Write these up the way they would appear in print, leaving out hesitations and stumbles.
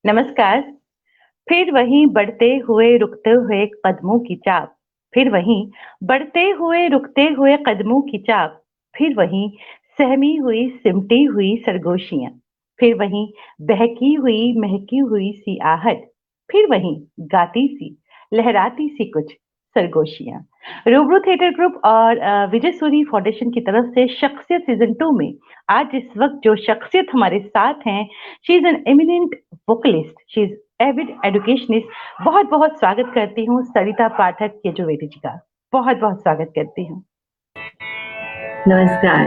नमस्कार। फिर वहीं बढ़ते हुए रुकते हुए कदमों की चाप, फिर वहीं बढ़ते हुए रुकते हुए कदमों की चाप, फिर वहीं सहमी हुई सिमटी हुई सरगोशियां, फिर वहीं बहकी हुई महकी हुई सी आहट, फिर वहीं गाती सी लहराती सी कुछ सरगोशियां। रूबरू थिएटर ग्रुप और विजय सूरी फाउंडेशन की तरफ से शख्सियत सीजन 2 में आज इस वक्त जो शख्सियत हमारे साथ हैं, she is an eminent vocalist, she is avid educationist. बहुत बहुत स्वागत करती हूँ सरिता पाठक यजुर्वेदी जी का। बहुत बहुत स्वागत करती हूँ। नमस्कार।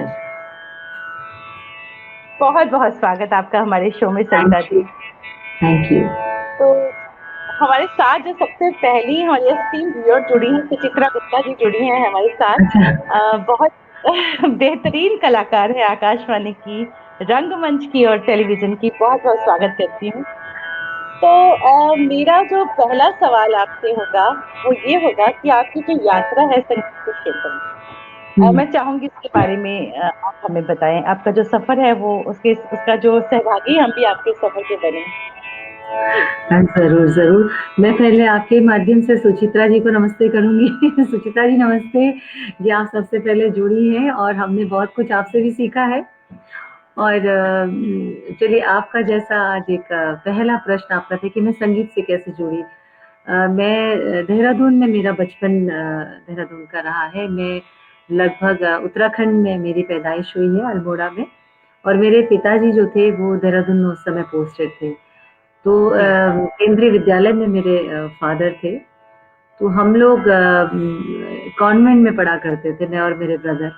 बहुत बहुत स्वागत आपका हमारे शो में सरिता थैंक यू। जी। Thank you. तो हमारे साथ जो सबसे पहली हमारी टीम व्यूअर जुड़ी हैं, सुचित्रा गुप्ता जी जुड़ी हैं हमारे साथ। अच्छा। बहुत बेहतरीन कलाकार है आकाशवाणी की, रंगमंच की और टेलीविजन की। बहुत बहुत स्वागत करती हूँ। तो मेरा जो पहला सवाल आपसे होगा वो ये होगा कि आपकी जो यात्रा है संगीत के क्षेत्र में, हम्म। मैं चाहूंगी इसके बारे में आप हमें बताएं। आपका जो सफर है वो उसका जो सहभागी हम भी आपके सफर के बने। जी। हाँ, जरूर जरूर। मैं पहले आपके माध्यम से सुचित्रा जी को नमस्ते करूंगी। सुचित्रा जी नमस्ते। ये आप सबसे पहले जुड़ी हैं और हमने बहुत कुछ आपसे भी सीखा है। और चलिए, आपका जैसा आज एक पहला प्रश्न आपका था कि मैं संगीत से कैसे जुड़ी। मैं देहरादून में मेरा बचपन देहरादून का रहा है। मैं लगभग उत्तराखंड में मेरी पैदाइश हुई है, अल्मोड़ा में। और मेरे पिताजी जो थे वो देहरादून में उस समय पोस्टेड थे। तो जी। केंद्रीय विद्यालय में मेरे फादर थे। तो हम लोग कॉन्वेंट में पढ़ा करते थे, मैं और मेरे ब्रदर।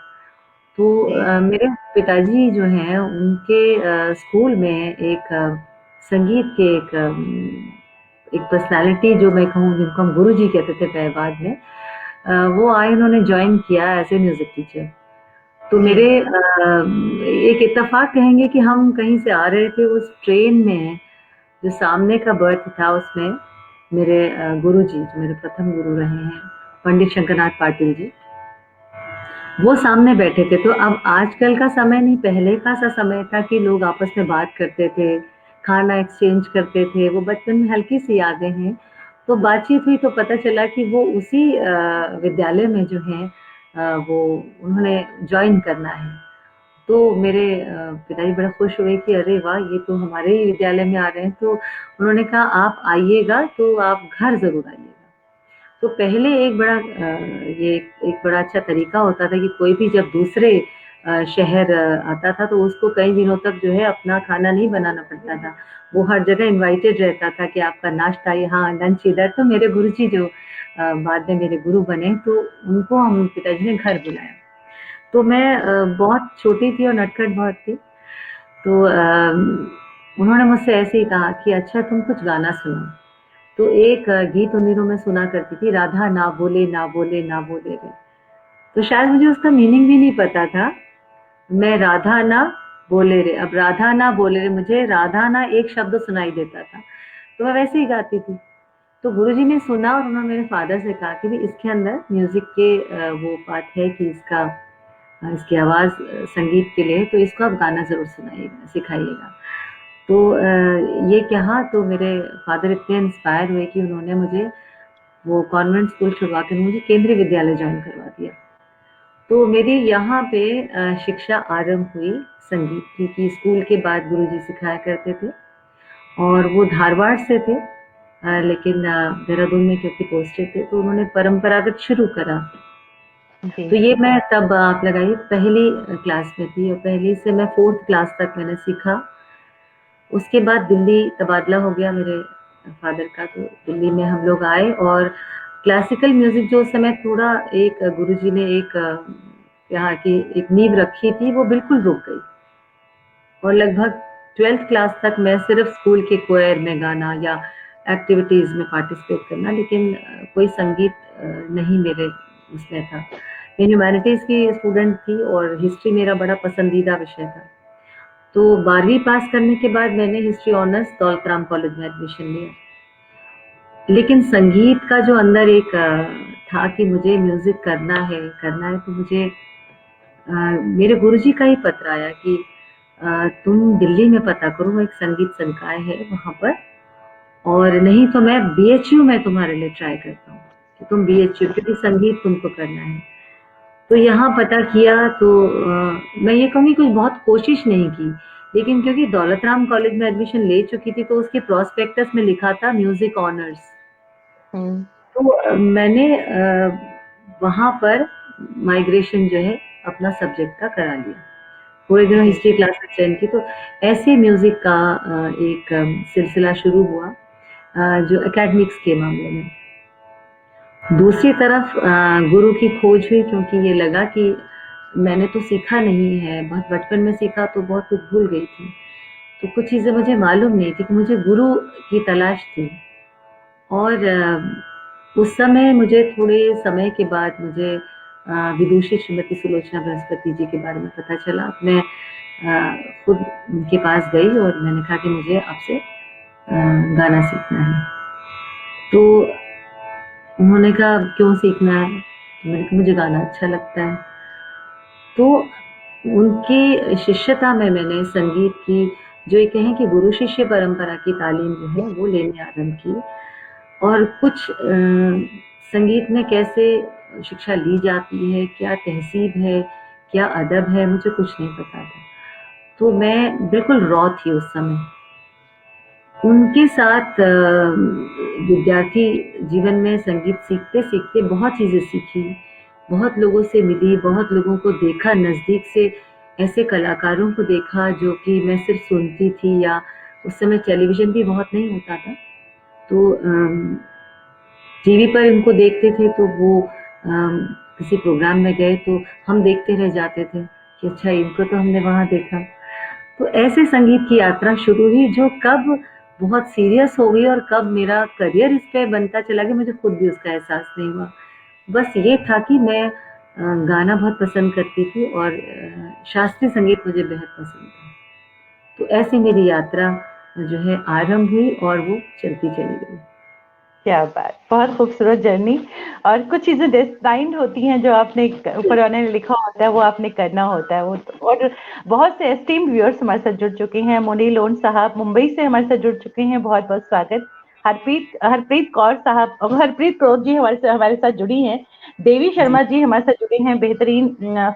तो जी। मेरे पिताजी जो हैं उनके स्कूल में एक संगीत के एक पर्सनालिटी, जो मैं कहूँ जिनको हम गुरु जी कहते थे बाद में, वो आए, उन्होंने ज्वाइन किया एज ए म्यूजिक टीचर। तो जी। मेरे एक इत्तेफाक कहेंगे कि हम कहीं से आ रहे थे, उस ट्रेन में जो सामने का बर्थ था उसमें मेरे गुरु जी, जो मेरे प्रथम गुरु रहे हैं, पंडित शंकरनाथ पाटिल जी, वो सामने बैठे थे। तो अब आजकल का समय नहीं, पहले का सा समय था कि लोग आपस में बात करते थे, खाना एक्सचेंज करते थे। वो बचपन में हल्की सी यादें हैं। तो बातचीत हुई तो पता चला कि वो उसी विद्यालय में जो है वो उन्होंने ज्वाइन करना है। तो मेरे पिताजी बड़ा खुश हुए कि अरे वाह, ये तो हमारे ही विद्यालय में आ रहे हैं। तो उन्होंने कहा आप आइएगा तो आप घर जरूर आइएगा। तो पहले एक बड़ा ये एक बड़ा अच्छा तरीका होता था कि कोई भी जब दूसरे शहर आता था तो उसको कई दिनों तक जो है अपना खाना नहीं बनाना पड़ता था। वो हर जगह इनवाइटेड रहता था कि आपका नाश्ता यहाँ, लंच इधर। तो मेरे गुरुजी जो बाद में मेरे गुरु बने, तो उनको हम पिताजी ने घर बुलाया। तो मैं बहुत छोटी थी और नटखट बहुत थी। तो उन्होंने मुझसे ऐसे ही कहा कि अच्छा तुम कुछ गाना सुनो। तो एक गीत उन दिनों में सुना करती थी, राधा ना बोले ना बोले ना बोले रे। तो शायद मुझे उसका मीनिंग भी नहीं पता था। मैं राधा ना बोले रे, अब राधा ना बोले रे, मुझे राधा ना एक शब्द सुनाई देता था। तो मैं वैसे ही गाती थी। तो गुरुजी ने सुना और उन्होंने मेरे फादर से कहा कि भी इसके अंदर म्यूजिक के वो बात है कि इसकी आवाज संगीत के लिए, तो इसको आप गाना जरूर सुनाइएगा, सिखाइएगा। तो ये कहा तो मेरे फादर इतने इंस्पायर हुए कि उन्होंने मुझे वो कॉन्वेंट स्कूल छुड़वा कर मुझे केंद्रीय विद्यालय ज्वाइन करवा दिया। तो मेरी यहाँ पे शिक्षा आरंभ हुई संगीत की, कि स्कूल के बाद गुरुजी सिखाया करते थे। और वो धारवाड़ से थे, लेकिन देहरादून में क्योंकि पोस्टेड थे तो उन्होंने परंपरागत शुरू करा। जी। तो ये मैं तब आप लगाइए पहली क्लास में थी, और पहली से मैं फोर्थ क्लास तक मैंने सीखा। उसके बाद दिल्ली तबादला हो गया मेरे फादर का, तो दिल्ली में हम लोग आए। और क्लासिकल म्यूजिक जो उस समय थोड़ा एक गुरुजी ने एक यहाँ की एक नींव रखी थी, वो बिल्कुल रुक गई। और लगभग 12th क्लास तक मैं सिर्फ स्कूल के कोयर में गाना या एक्टिविटीज में पार्टिसिपेट करना, लेकिन कोई संगीत नहीं मेरे उसमें था। मैं ह्यूमैनिटीज की स्टूडेंट थी और हिस्ट्री मेरा बड़ा पसंदीदा विषय था। तो 12वीं पास करने के बाद मैंने history honours Daulat Ram college में एडमिशन लिया। लेकिन संगीत का जो अंदर एक था कि मुझे म्यूजिक करना है, तो मुझे मेरे गुरुजी का ही पत्र आया कि तुम दिल्ली में पता करो, एक संगीत संकाय है वहां पर, और नहीं तो मैं बीएचयू में तुम्हारे लिए ट्राई करता हूँ कि तुम बीएचयू, क्योंकि संगीत तुमको करना है। तो यहाँ पता किया तो मैं ये कहूँगी कुछ बहुत कोशिश नहीं की, लेकिन क्योंकि दौलत राम कॉलेज में एडमिशन ले चुकी थी तो उसके प्रोस्पेक्टस में लिखा था म्यूजिक ऑनर्स। तो मैंने वहाँ पर माइग्रेशन जो है अपना सब्जेक्ट का करा लिया, पूरे दिनों हिस्ट्री क्लास अटेंड की। तो ऐसे म्यूजिक का एक सिलसिला शुरू हुआ जो एकेडमिक्स के मामले में। दूसरी तरफ गुरु की खोज हुई, क्योंकि ये लगा कि मैंने तो सीखा नहीं है, बहुत बचपन में सीखा तो बहुत कुछ भूल गई थी, तो कुछ चीज़ें मुझे मालूम नहीं थी कि मुझे गुरु की तलाश थी। और उस समय मुझे थोड़े समय के बाद मुझे विदुषी श्रीमती सुलोचना बृहस्पति जी के बारे में पता चला। मैं खुद उनके पास गई और मैंने कहा कि मुझे आपसे गाना सीखना है। तो उन्होंने कहा क्यों सीखना है? तो मैंने कहा मुझे गाना अच्छा लगता है। तो उनकी शिष्यता में मैंने संगीत की जो ये कहें कि गुरु शिष्य परंपरा की तालीम जो है वो लेने आरंभ की। और कुछ संगीत में कैसे शिक्षा ली जाती है, क्या तहसीब है, क्या अदब है, मुझे कुछ नहीं पता था। तो मैं बिल्कुल रॉ थी उस समय। उनके साथ विद्यार्थी जीवन में संगीत सीखते सीखते बहुत चीज़ें सीखी, बहुत लोगों से मिली, बहुत लोगों को देखा नज़दीक से, ऐसे कलाकारों को देखा जो कि मैं सिर्फ सुनती थी, या उस समय टेलीविज़न भी बहुत नहीं होता था, तो टीवी पर इनको देखते थे। तो वो किसी प्रोग्राम में गए तो हम देखते रह जाते थे कि अच्छा इनको तो हमने वहाँ देखा। तो ऐसे संगीत की यात्रा शुरू हुई, जो कब बहुत सीरियस हो गई और कब मेरा करियर इस पे बनता चला गया मुझे खुद भी उसका एहसास नहीं हुआ। बस ये था कि मैं गाना बहुत पसंद करती थी और शास्त्रीय संगीत मुझे बेहद पसंद था। तो ऐसी मेरी यात्रा जो है आरंभ हुई और वो चलती चली गई। क्या बात, बहुत खूबसूरत जर्नी। और कुछ चीजें डिजाइंड होती हैं जो आपने ऊपर वाले ने लिखा होता है वो आपने करना होता है वो और बहुत से एस्टीम्ड व्यूअर्स हमारे साथ जुड़ चुके हैं। मुनी लोन साहब मुंबई से हमारे साथ जुड़ चुके हैं, बहुत बहुत स्वागत। हरप्रीत कौर साहब, हरप्रीत कौर जी हमारे साथ जुड़ी हैं। देवी शर्मा जी हमारे साथ जुड़े हैं, बेहतरीन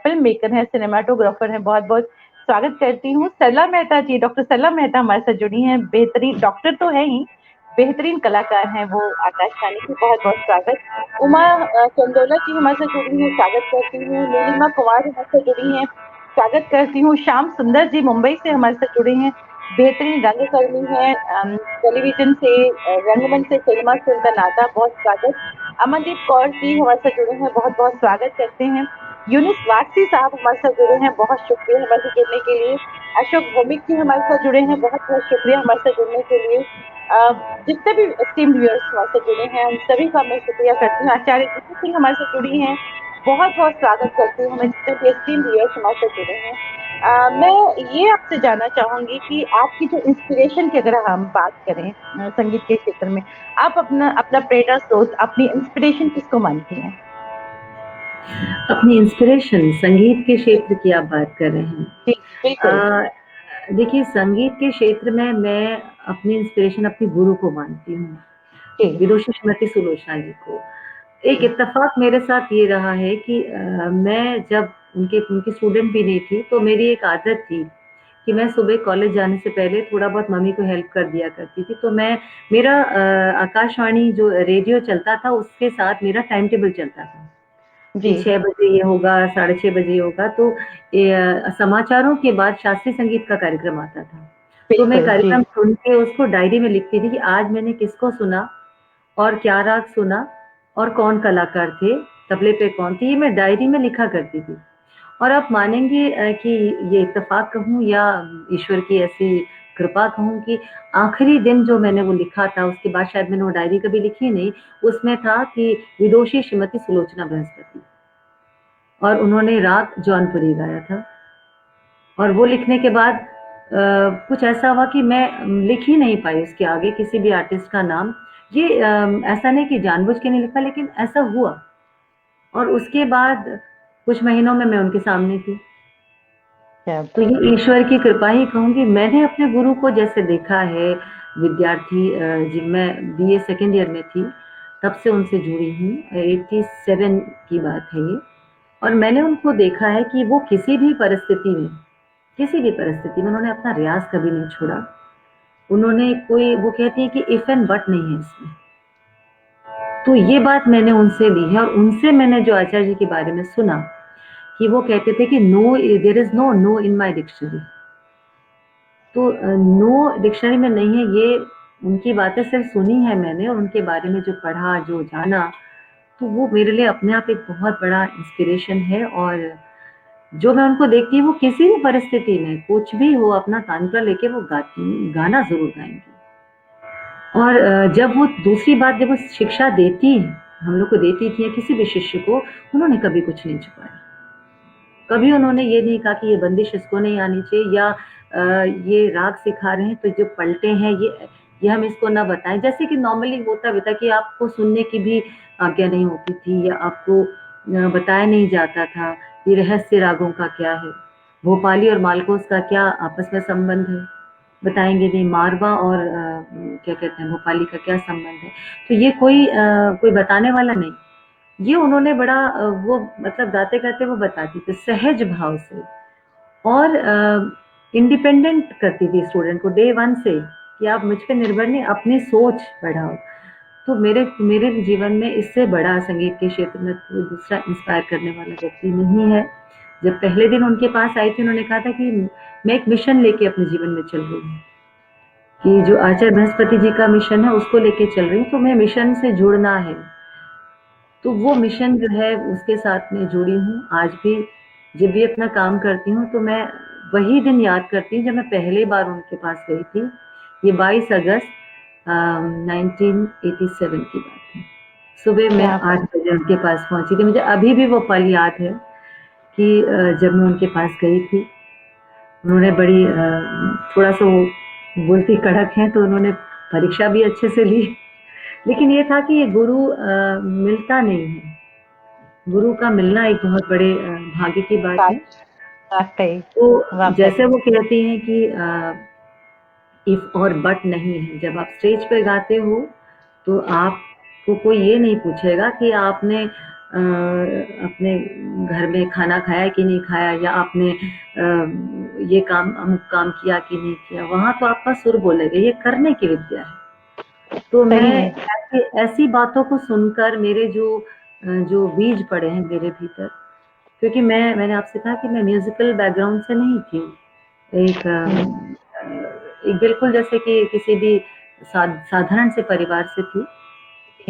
फिल्म मेकर हैं, सिनेमाटोग्राफर हैं, बहुत बहुत स्वागत करती हूँ। सरला मेहता जी, डॉक्टर सरला मेहता हमारे साथ जुड़ी हैं, बेहतरीन डॉक्टर तो है ही, बेहतरीन कलाकार हैं वो आकाशवाणी की, बहुत बहुत स्वागत। उमा चंदोला जी हमारे साथ जुड़ी हैं, स्वागत करती हूँ। नीलिमा कुमार हमारे साथ जुड़ी हैं, स्वागत करती हूँ। श्याम सुंदर जी मुंबई से हमारे साथ जुड़े हैं, बेहतरीन रंगकर्मी हैं, टेलीविजन से रंगमंच से सिनेमा से उनका नाता, बहुत स्वागत। अमनदीप कौर जी हमारे साथ जुड़े हैं, बहुत बहुत स्वागत करते हैं। यूनुस वारसी साहब हमारे साथ जुड़े हैं, बहुत शुक्रिया हमारे साथ जुड़ने के लिए। अशोक भौमिक जी हमारे साथ जुड़े हैं, बहुत बहुत शुक्रिया हमारे साथ जुड़ने के लिए। जितने भी एस्टीम्ड व्यूअर्स हमारे साथ जुड़े हैं उन सभी का मैं शुक्रिया करती हूँ। आचार्य जीतू सिंह हमारे साथ जुड़ी हैं, बहुत बहुत स्वागत करती हूँ। हमें जितने भी एस्टीम्ड व्यूअर्स हमारे साथ जुड़े हैं, मैं ये आपसे जानना चाहूंगी कि आपकी जो इंस्पिरेशन की अगर हम बात करें संगीत के क्षेत्र में, आप अपना अपना प्रेरणा स्रोत, अपनी इंस्पिरेशन किसको मानती हैं? अपनी इंस्पिरेशन संगीत के क्षेत्र की आप बात कर रहे हैं? जी बिल्कुल। देखिए, संगीत के क्षेत्र में मैं अपनी इंस्पिरेशन अपनी गुरु को मानती हूँ, विदुषी श्रीमती सुलोचना जी को। एक इत्तेफाक मेरे साथ ये रहा है कि मैं जब उनकी स्टूडेंट भी नहीं थी, तो मेरी एक आदत थी कि मैं सुबह कॉलेज जाने से पहले थोड़ा बहुत मम्मी को हेल्प कर दिया करती थी। तो मेरा आकाशवाणी जो रेडियो चलता था उसके साथ मेरा टाइम टेबल चलता था कि 6 बजे ये होगा, 6:30 बजे ये होगा। तो समाचारों के बाद शास्त्रीय संगीत का कार्यक्रम आता था, तो मैं कार्यक्रम सुन के उसको डायरी में लिखती थी कि आज मैंने किसको सुना और क्या राग सुना और कौन कलाकार थे, तबले पे कौन थी, ये मैं डायरी में लिखा करती थी। और आप मानेंगे कि ये इत्तेफाक कहूँ या ईश्वर की ऐसी कृपा कहूँ कि आखिरी दिन जो मैंने वो लिखा था, उसके बाद शायद मैंने वो डायरी कभी लिखी नहीं, उसमें था कि विदुषी श्रीमती सुलोचना बृहस्पति, और उन्होंने राग जौनपुरी गाया था। और वो लिखने के बाद कुछ ऐसा हुआ कि मैं लिख ही नहीं पाई उसके आगे किसी भी आर्टिस्ट का नाम। ये ऐसा नहीं कि जानबूझ के नहीं लिखा, लेकिन ऐसा हुआ। और उसके बाद कुछ महीनों में मैं उनके सामने थी। तो ये ईश्वर की कृपा ही कहूँगी। मैंने अपने गुरु को जैसे देखा है, विद्यार्थी जब मैं बीए सेकेंड ईयर में थी तब से उनसे जुड़ी हूँ। 87 की बात है ये। और मैंने उनको देखा है कि वो किसी भी परिस्थिति में उन्होंने अपना रियाज कभी नहीं छोड़ा। उन्होंने कोई, वो कहती है कि इफ एंड बट नहीं है इसमें। तो ये बात मैंने उनसे ली है। और उनसे मैंने जो आचार्य जी के बारे में सुना कि वो कहते थे कि no, there is no no in my dictionary. तो नो डिक्शनरी में नहीं है, ये उनकी बातें सिर्फ सुनी है मैंने, और उनके बारे में जो पढ़ा, जो जाना, तो वो मेरे लिए अपने आप एक बहुत बड़ा इंस्पिरेशन है। और जो मैं उनको देखती हूँ, वो किसी भी परिस्थिति में कुछ भी हो, अपना तानपुरा लेके वो गाना जरूर गाएंगी। और जब वो दूसरी बात, जब वो शिक्षा देती है, हम लोग को देती थी या किसी भी शिष्य को, उन्होंने कभी कुछ नहीं छुपाया। कभी उन्होंने ये नहीं कहा कि ये बंदिश इसको नहीं आनी चाहिए, या ये राग सिखा रहे हैं तो जो पलटे हैं ये हम इसको ना बताएं। जैसे कि नॉर्मली होता भी था कि आपको सुनने की भी आज्ञा नहीं होती थी, या आपको बताया नहीं जाता था ये रहस्य रागों का क्या है, भोपाली और मालकोस का क्या आपस में संबंध है, बताएंगे नहीं। मारवा और क्या कहते हैं, भोपाली का क्या संबंध है, तो ये कोई बताने वाला नहीं। ये उन्होंने बड़ा वो मतलब गाते गाते वो बताती थी सहज भाव से, और इंडिपेंडेंट करती थी स्टूडेंट को डे वन से, कि आप मुझ पे निर्भर नहीं, अपनी सोच बढ़ाओ। तो मेरे जीवन में इससे बड़ा संगीत के क्षेत्र में कोई दूसरा इंस्पायर करने वाला व्यक्ति नहीं है। जब पहले दिन उनके पास आई थी, उन्होंने कहा था कि मैं एक मिशन लेके अपने जीवन में चल रही हूँ, कि जो आचार्य बृहस्पति जी का मिशन है उसको लेके चल रही हूँ, तो मैं मिशन से जुड़ना है। तो वो मिशन जो है उसके साथ में जुड़ी हूँ आज भी। जब भी अपना काम करती हूँ तो मैं वही दिन याद करती हूँ जब मैं पहली बार उनके पास गई थी। ये 22 अगस्त 1987 की बात है। सुबह मैं 8 बजे उनके पास पहुंची थी। मुझे अभी भी वो पल याद है कि जब मैं उनके पास गई थी, उन्होंने बड़ी थोड़ा सा वो बोलती कड़क हैं, तो उन्होंने परीक्षा भी अच्छे से ली। लेकिन ये था कि ये गुरु मिलता नहीं है। गुरु का मिलना एक बहुत बड़े भाग्य की बात है। वाकई तो जैसे वो कहती हैं कि इफ और बट नहीं है। जब आप स्टेज पे गाते हो तो आपको कोई ये नहीं पूछेगा कि आपने अपने घर में खाना खाया कि नहीं खाया, या आपने ये काम अमुक काम किया कि नहीं किया। वहां तो आपका सुर बोलेगा, ये करने की विद्या है। तो मैं ऐसी बातों को सुनकर मेरे जो बीज पड़े हैं मेरे भीतर, क्योंकि मैंने आपसे कहा कि मैं म्यूजिकल बैकग्राउंड से नहीं थी। एक बिल्कुल जैसे कि किसी भी साधारण से परिवार से थी,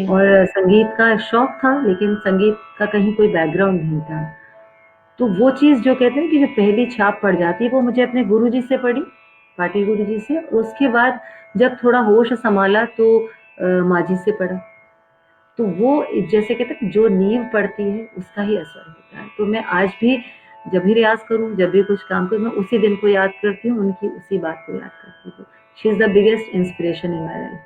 और संगीत का शौक था, लेकिन संगीत का कहीं कोई बैकग्राउंड नहीं था। तो वो चीज जो कहते हैं कि जो पहली छाप पड़ जाती है, वो मुझे अपने गुरुजी से पड़ी, पाटिल गुरुजी से। उसके बाद जब थोड़ा होश संभाला तो माँ जी से पड़ा। तो वो जैसे कहते हैं जो नींव पड़ती है उसका ही असर होता है। तो मैं आज भी जब भी रियाज करूं, जब भी कुछ काम करूं, मैं उसी दिन को याद करती हूँ, उनकी उसी बात को याद करती हूँ। She is the biggest inspiration in my life.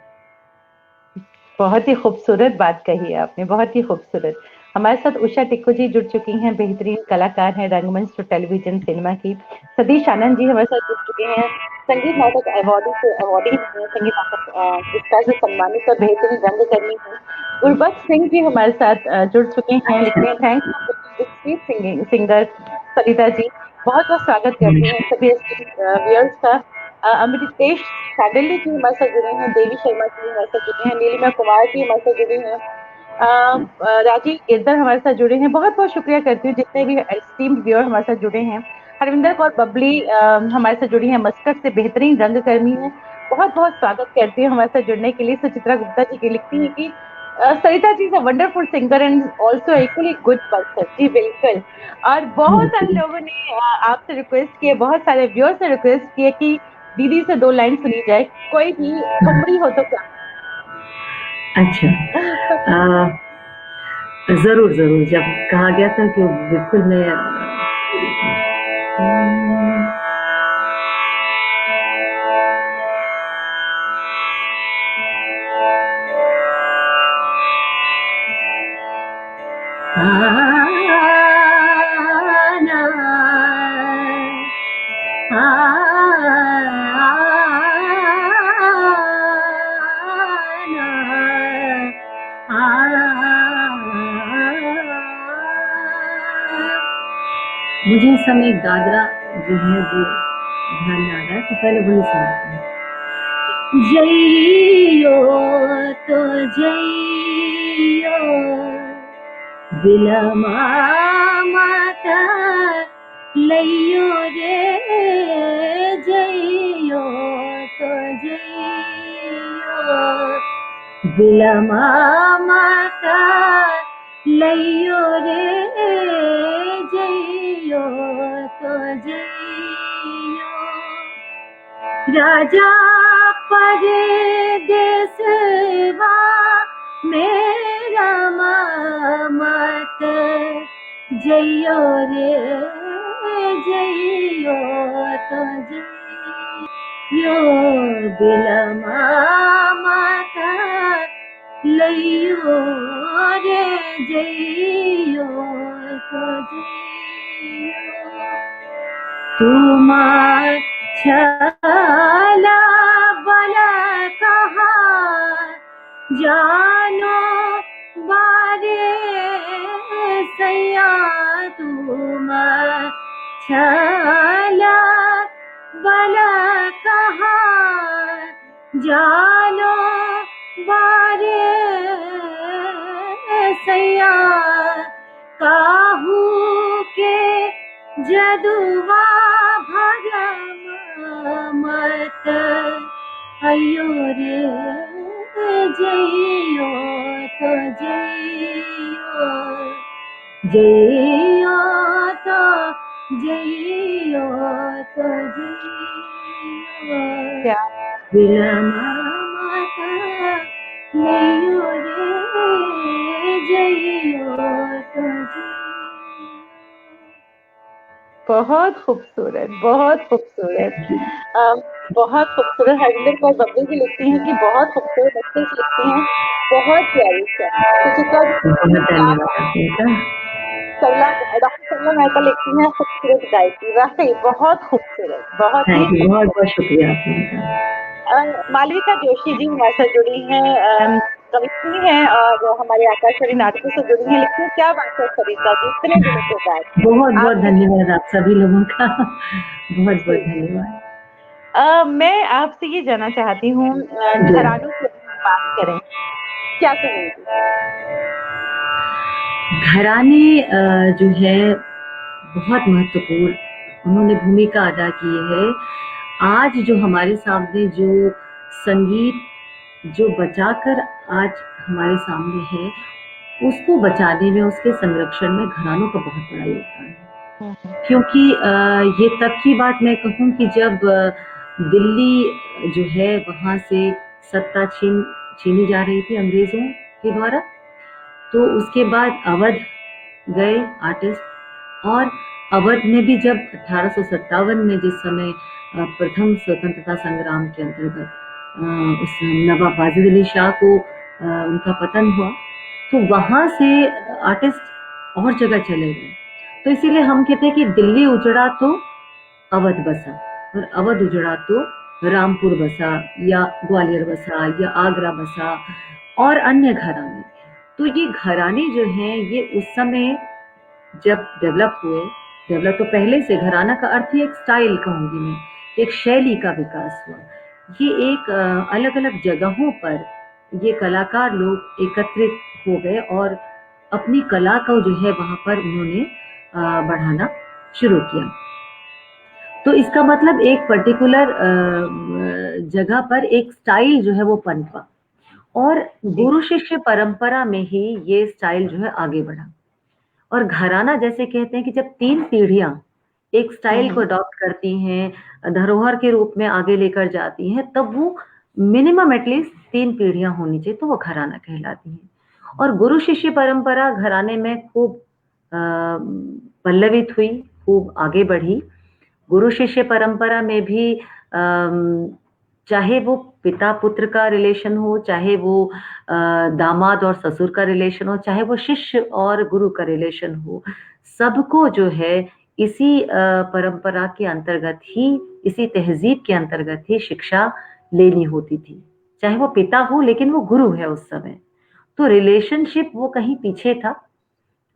बहुत ही खूबसूरत बात कही है आपने, बहुत ही खूबसूरत। हमारे साथ उषा टिक्कू जी जुड़ चुकी हैं, बेहतरीन कलाकार हैं रंगमंच तो टेलीविजन सिनेमा की। सतीश आनंद जी हमारे साथ जुड़ चुके हैं, संगीत नाटक अवार्डी से अवार्डी हैं, संगीत नाटक पुरस्कार से सम्मानित और बेहतरीन रंगकर्मी हैं। गुरबख्श सिंह जी हमारे साथ जुड़ चुके हैं, लिखते हैं thanks singing singer Sarita ji. बहुत बहुत स्वागत करती हैं सभी व्यूअर्स का। अमृतेश सैडली जी हमारे साथ जुड़े हैं, देवी शर्मा जी हमारे साथ जुड़े हैं, नीलिमा कुमार जी हमारे साथ जुड़े हैं, राजीव गिरधर हमारे साथ जुड़े हैं। बहुत बहुत शुक्रिया करती हूँ जितने भी एस्टीम्ड व्यूअर हमारे साथ जुड़े हैं। हरविंदर कौर बबली हमारे साथ जुड़ी हैं, मस्कट से बेहतरीन रंगकर्मी हैं। बहुत बहुत स्वागत करती हूँ हमारे साथ जुड़ने के लिए। सुचित्रा गुप्ता जी की लिखती हैं कि Sarita ji is a wonderful singer and also equally good person. जी बिल्कुल। और बहुत सारे लोगों ने आपसे रिक्वेस्ट किए, बहुत सारे व्यूअर्स ने रिक्वेस्ट किए कि दीदी से 2 लाइन सुनी जाए, कोई भी ठुमरी हो तो क्या। अच्छा, जरूर जरूर, जब कहा गया था कि बिल्कुल मैं मुझे इस समय एक दादरा जो है वो ध्यान में आ रहा है, तो पहले वही सुनाते हैं। जइयो तो जइयो विलमा माता लइयो रे, जइयो तो जइयो विलमा माता लइयो रे, जइयो तो जइयो राजा परदेसवा मेरा मत जइयो रे, जइयो तो जइयो बिलमा माता लइयो रे, जइयो तो जइयो तुमार छला बला कहा जानो बारे सैया, तुमार छला बला कहा जानो बारे सैया, काहू के जदुआ भरम मत अयो रे, जइयो तो जइयो, जइयो तो जइयो तो जइयो विलमा माता लइयो रे, जइयो तो जइयो। बहुत खूबसूरत, बहुत खूबसूरत, बहुत खूबसूरत। हरिंदर कौर बब्बू जी लिखती हैं कि बहुत खूबसूरत मैसेज लिखती हैं, बहुत प्यारी है। सुचित्रा जी डॉक्टर सरला मेहता लिखती हैं खूबसूरत गायकी, वाकई बहुत खूबसूरत, बहुत ही बहुत शुक्रिया। मालविका जोशी जी हमारे साथ जुड़ी हैं, कवित्री हैं और हमारे आकाशवाणी नाटकों से जुड़ी हैं, लिखती हैं क्या बात है सरिता जी, इतने दिनों के बाद। बहुत बहुत धन्यवाद आप सभी लोगों का, बहुत बहुत धन्यवाद। मैं आपसे ये जानना चाहती हूँ, घरानों की बात करें, क्या कहेंगी? घराने जो है बहुत महत्वपूर्ण उन्होंने भूमिका अदा की है। आज जो हमारे सामने जो संगीत जो बचाकर आज हमारे सामने है, उसको बचाने में, उसके संरक्षण में घरानों का बहुत बड़ा योगदान है। क्योंकि ये तब की बात मैं कहूँ कि जब दिल्ली जो है वहाँ से सत्ता छीनी जा रही थी अंग्रेजों के द्वारा, तो उसके बाद अवध गए आर्टिस्ट, और अवध में भी जब 1857 में जिस समय प्रथम स्वतंत्रता संग्राम के अंतर्गत उस नवाब वाजिद अली शाह को उनका पतन हुआ, तो वहां से आर्टिस्ट और जगह चले गए। तो इसीलिए हम कहते हैं कि दिल्ली उजड़ा तो अवध बसा, और अवध उजड़ा तो रामपुर बसा, या ग्वालियर बसा, या आगरा बसा, और अन्य घराने। तो ये घराने जो हैं ये उस समय जब डेवलप हुए, डेवलप तो पहले से, घराना का अर्थ ही एक स्टाइल कहूंगी मैं, एक शैली का विकास हुआ। ये एक अलग अलग जगहों पर ये कलाकार लोग एकत्रित हो गए और अपनी कला को जो है वहां पर उन्होंने बढ़ाना शुरू किया। तो इसका मतलब एक पर्टिकुलर जगह पर एक स्टाइल जो है वो पनपा, और गुरु शिष्य परंपरा में ही ये स्टाइल जो है आगे बढ़ा। और घराना जैसे कहते हैं कि जब 3 पीढ़ियां एक स्टाइल को अडॉप्ट करती हैं, धरोहर के रूप में आगे लेकर जाती हैं, तब वो मिनिमम एटलीस्ट 3 पीढ़ियां होनी चाहिए, तो वो घराना कहलाती हैं। और गुरु शिष्य परंपरा घराने में खूब पल्लवित हुई, खूब आगे बढ़ी। गुरु शिष्य परंपरा में भी चाहे वो पिता पुत्र का रिलेशन हो, चाहे वो दामाद और ससुर का रिलेशन हो, चाहे वो शिष्य और गुरु का रिलेशन हो, सबको जो है इसी परंपरा के अंतर्गत ही, इसी तहजीब के अंतर्गत ही शिक्षा लेनी होती थी। चाहे वो पिता हो लेकिन वो गुरु है उस समय, तो रिलेशनशिप वो कहीं पीछे था।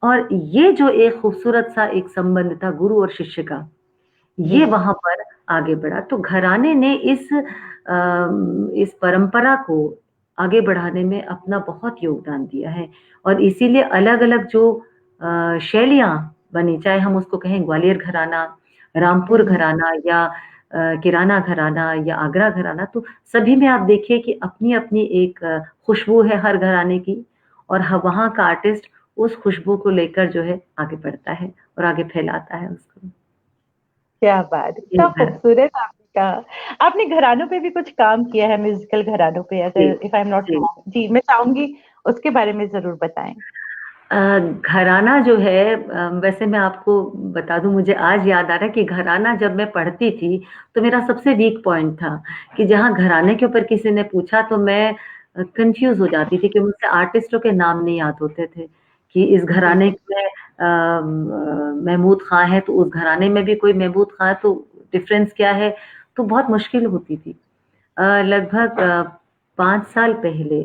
और ये जो एक खूबसूरत सा एक संबंध था गुरु और शिष्य का, जी। ये वहाँ पर आगे बढ़ा। तो घराने ने इस परंपरा को आगे बढ़ाने में अपना बहुत योगदान दिया है और इसीलिए अलग-अलग जो शैलियाँ बनी, चाहे हम उसको कहें ग्वालियर घराना, रामपुर हम्म। घराना या किराना घराना या आगरा घराना, तो सभी में आप देखिए कि अपनी-अपनी एक खुशबू है हर घराने की और वहाँ का आर्टिस्ट उस खुशबू को लेकर जो है आगे बढ़ता है और आगे फैलाता है उसको। क्या बात, ये क्या घर खूबसूरत आपने कहा। आपने घरानों पे भी कुछ काम किया है, म्यूजिकल घरानों पे, जी, अगर इफ आई एम नॉट जी। रॉन्ग। जी, मैं चाहूंगी उसके बारे में जरूर बताएं। घराना जो है वैसे मैं आपको बता दूँ मुझे आज याद आ रहा है कि घराना जब मैं पढ़ती थी, तो मेरा सबसे वीक पॉइंट था कि जहाँ घराने के ऊपर किसी ने पूछा तो मैं कन्फ्यूज़ हो जाती थी कि मुझसे आर्टिस्टों के नाम नहीं याद होते थे, कि इस जी। घराने में महमूद खां है, तो उस घराने में भी कोई महमूद खां है, तो डिफ़रेंस क्या है? तो बहुत मुश्किल होती थी। लगभग 5 साल पहले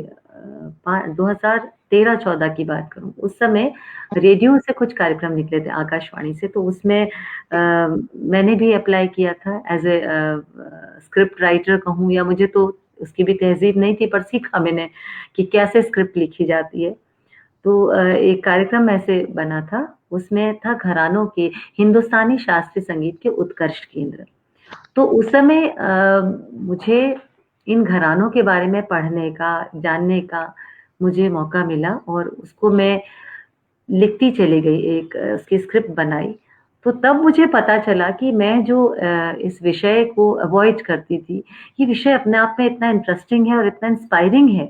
पा 2013-14 की बात करूँ, उस समय रेडियो से कुछ कार्यक्रम निकले थे आकाशवाणी से, तो उसमें मैंने भी अप्लाई किया था एज़ स्क्रिप्ट राइटर कहूँ या मुझे तो उसकी भी तहज़ीब नहीं थी, पर सीखा मैंने कि कैसे स्क्रिप्ट लिखी जाती है। तो एक कार्यक्रम ऐसे बना था, उसमें था घरानों के हिंदुस्तानी शास्त्रीय संगीत के उत्कर्ष केंद्र। तो उस समय मुझे इन घरानों के बारे में पढ़ने का, जानने का मुझे मौका मिला और उसको मैं लिखती चली गई, एक उसकी स्क्रिप्ट बनाई। तो तब मुझे पता चला कि मैं जो इस विषय को अवॉइड करती थी, ये विषय अपने आप में इतना इंटरेस्टिंग है और इतना इंस्पायरिंग है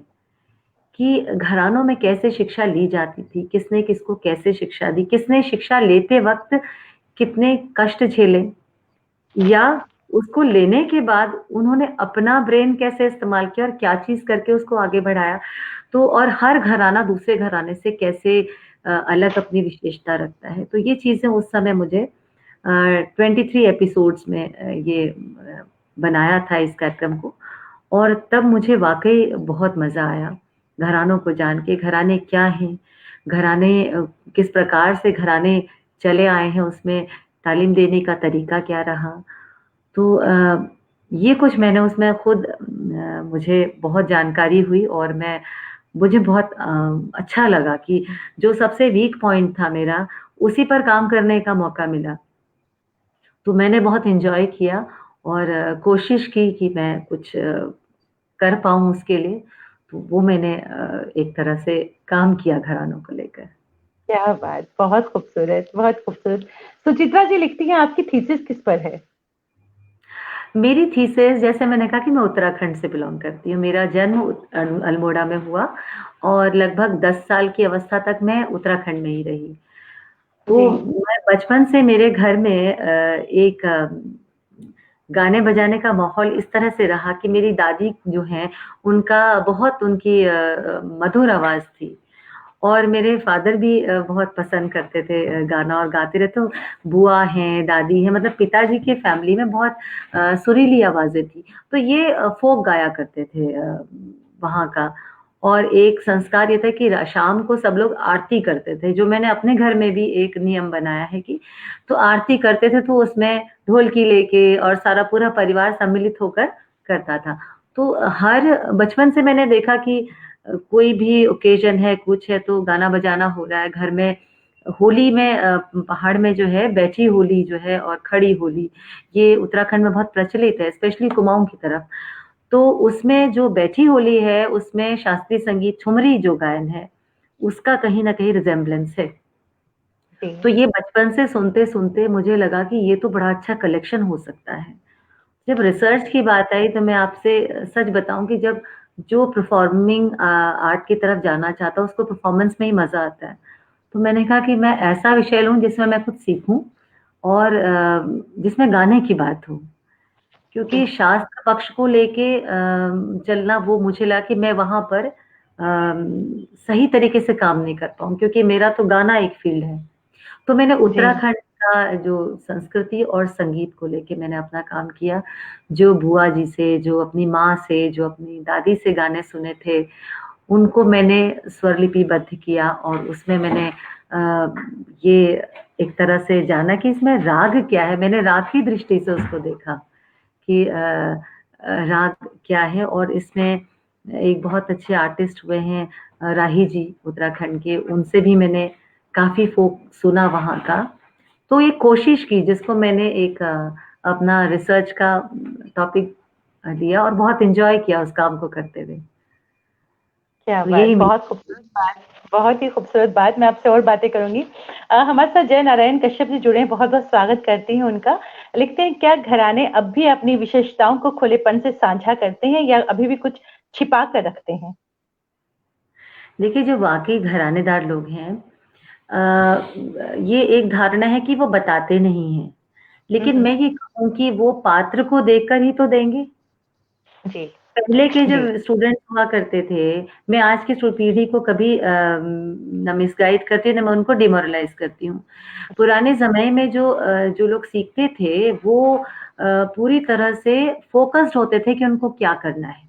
कि घरानों में कैसे शिक्षा ली जाती थी, किसने किसको कैसे शिक्षा दी, किसने शिक्षा लेते वक़्त कितने कष्ट झेले या उसको लेने के बाद उन्होंने अपना ब्रेन कैसे इस्तेमाल किया और क्या चीज़ करके उसको आगे बढ़ाया। तो और हर घराना दूसरे घराने से कैसे अलग अपनी विशेषता रखता है। तो ये चीज़ें उस समय मुझे 23 एपिसोड्स में बनाया था इस कार्यक्रम को और तब मुझे वाक़ई बहुत मज़ा आया, घरानों को जान के, घराने क्या हैं, घराने किस प्रकार से घराने चले आए हैं, उसमें तालीम देने का तरीका क्या रहा। तो ये कुछ मैंने उसमें खुद मुझे बहुत जानकारी हुई और मुझे बहुत अच्छा लगा कि जो सबसे वीक पॉइंट था मेरा, उसी पर काम करने का मौका मिला। तो मैंने बहुत एन्जॉय किया और कोशिश की कि मैं कुछ कर पाऊँ उसके लिए, तो वो मैंने एक तरह से काम किया घरानों को लेकर। क्या बात, बहुत खूबसूरत, बहुत खूबसूरत। सुचित्रा जी लिखती हैं, आपकी थीसिस किस पर है? मेरी थीसिस जैसे मैंने कहा कि मैं उत्तराखंड से बिलॉन्ग करती हूँ। मेरा जन्म अल्मोड़ा में हुआ और लगभग 10 साल की अवस्था तक मैं उत्तराखंड में ही रही। जी। तो मैं बचपन से मेरे घर में एक गाने बजाने का माहौल इस तरह से रहा कि मेरी दादी जो हैं, उनकी मधुर आवाज़ थी। और मेरे फ़ादर भी बहुत पसंद करते थे गाना और गाते रहे तो बुआ हैं, दादी हैं मतलब पिताजी के फ़ैमिली में बहुत सुरीली आवाज़ें थी। तो ये फ़ोक गाया करते थे वहाँ का और एक संस्कार ये था कि र शाम को सब लोग आरती करते थे, जो मैंने अपने घर में भी एक नियम बनाया है कि तो आरती करते थे तो उसमें ढोलकी लेके और सारा पूरा परिवार सम्मिलित होकर करता था। तो हर बचपन से मैंने देखा कि कोई भी ओकेज़न है, कुछ है तो गाना बजाना हो रहा है घर में। होली में पहाड़ में जो है बैठी होली जो है और खड़ी होली, ये उत्तराखंड में बहुत प्रचलित है, स्पेशली कुमाऊँ की तरफ। तो उसमें जो बैठी होली है, उसमें शास्त्रीय संगीत ठुमरी जो गायन है, उसका कहीं न कहीं रिज़ेम्बलेंस है। जी। तो ये बचपन से सुनते-सुनते मुझे लगा कि ये तो बड़ा अच्छा कलेक्शन हो सकता है। जब रिसर्च की बात आई तो मैं आपसे सच बताऊँ कि जब जो परफ़ॉर्मिंग आर्ट की तरफ जाना चाहता है, उसको परफ़ॉर्मेंस में ही मज़ा आता है। तो मैंने कहा कि मैं ऐसा विषय लूँ जिसमें मैं कुछ सीखूँ और जिसमें गाने की बात हो। क्योंकि शास्त्र पक्ष को लेके चलना वो मुझे लगा कि मैं वहाँ पर सही तरीके से काम नहीं कर पाऊँ क्योंकि मेरा तो गाना एक फ़ील्ड है। तो मैंने जी। उत्तराखंड का जो संस्कृति और संगीत को लेके मैंने अपना काम किया। जो बुआ जी से, जो अपनी माँ से, जो अपनी दादी से गाने सुने थे, उनको मैंने स्वरलिपिबद्ध किया और उसमें मैंने ये एक तरह से जाना कि इसमें राग क्या है, मैंने राग की दृष्टि से उसको देखा कि राग क्या है। और इसमें एक बहुत अच्छे आर्टिस्ट हुए हैं राही जी उत्तराखंड के, उनसे भी मैंने काफ़ी फ़ोक सुना वहाँ का। तो एक कोशिश की जिसको मैंने एक अपना रिसर्च का टॉपिक लिया और बहुत एन्जॉय किया उस काम को करते हुए। क्या तो बात! यही बहुत खूबसूरत बात, बहुत ही खूबसूरत बात। मैं आपसे और बातें करूँगी। हमारे साथ जय नारायण कश्यप जी जुड़े हैं, बहुत-बहुत स्वागत करती हूँ उनका। लिखते हैं, क्या घराने अब भी अपनी विशेषताओं को खुलेपन से साझा करते हैं या अभी भी कुछ छिपा कर रखते हैं? देखिए, जो वाक़ई घरानेदार लोग हैं ये एक धारणा है कि वो बताते नहीं हैं। हुँ, लेकिन हुँ। मैं ये कहूँ कि वो पात्र को देखकर ही तो देंगे। जी, पहले के जो जी। स्टूडेंट्स हुआ करते थे, मैं आज की पीढ़ी को कभी ना मिसगाइड करती हूँ, ना मैं उनको डिमोरलाइज़ करती हूँ। पुराने समय में जो लोग सीखते थे, वो पूरी तरह से फ़ोकस्ड होते थे कि उनको क्या करना है।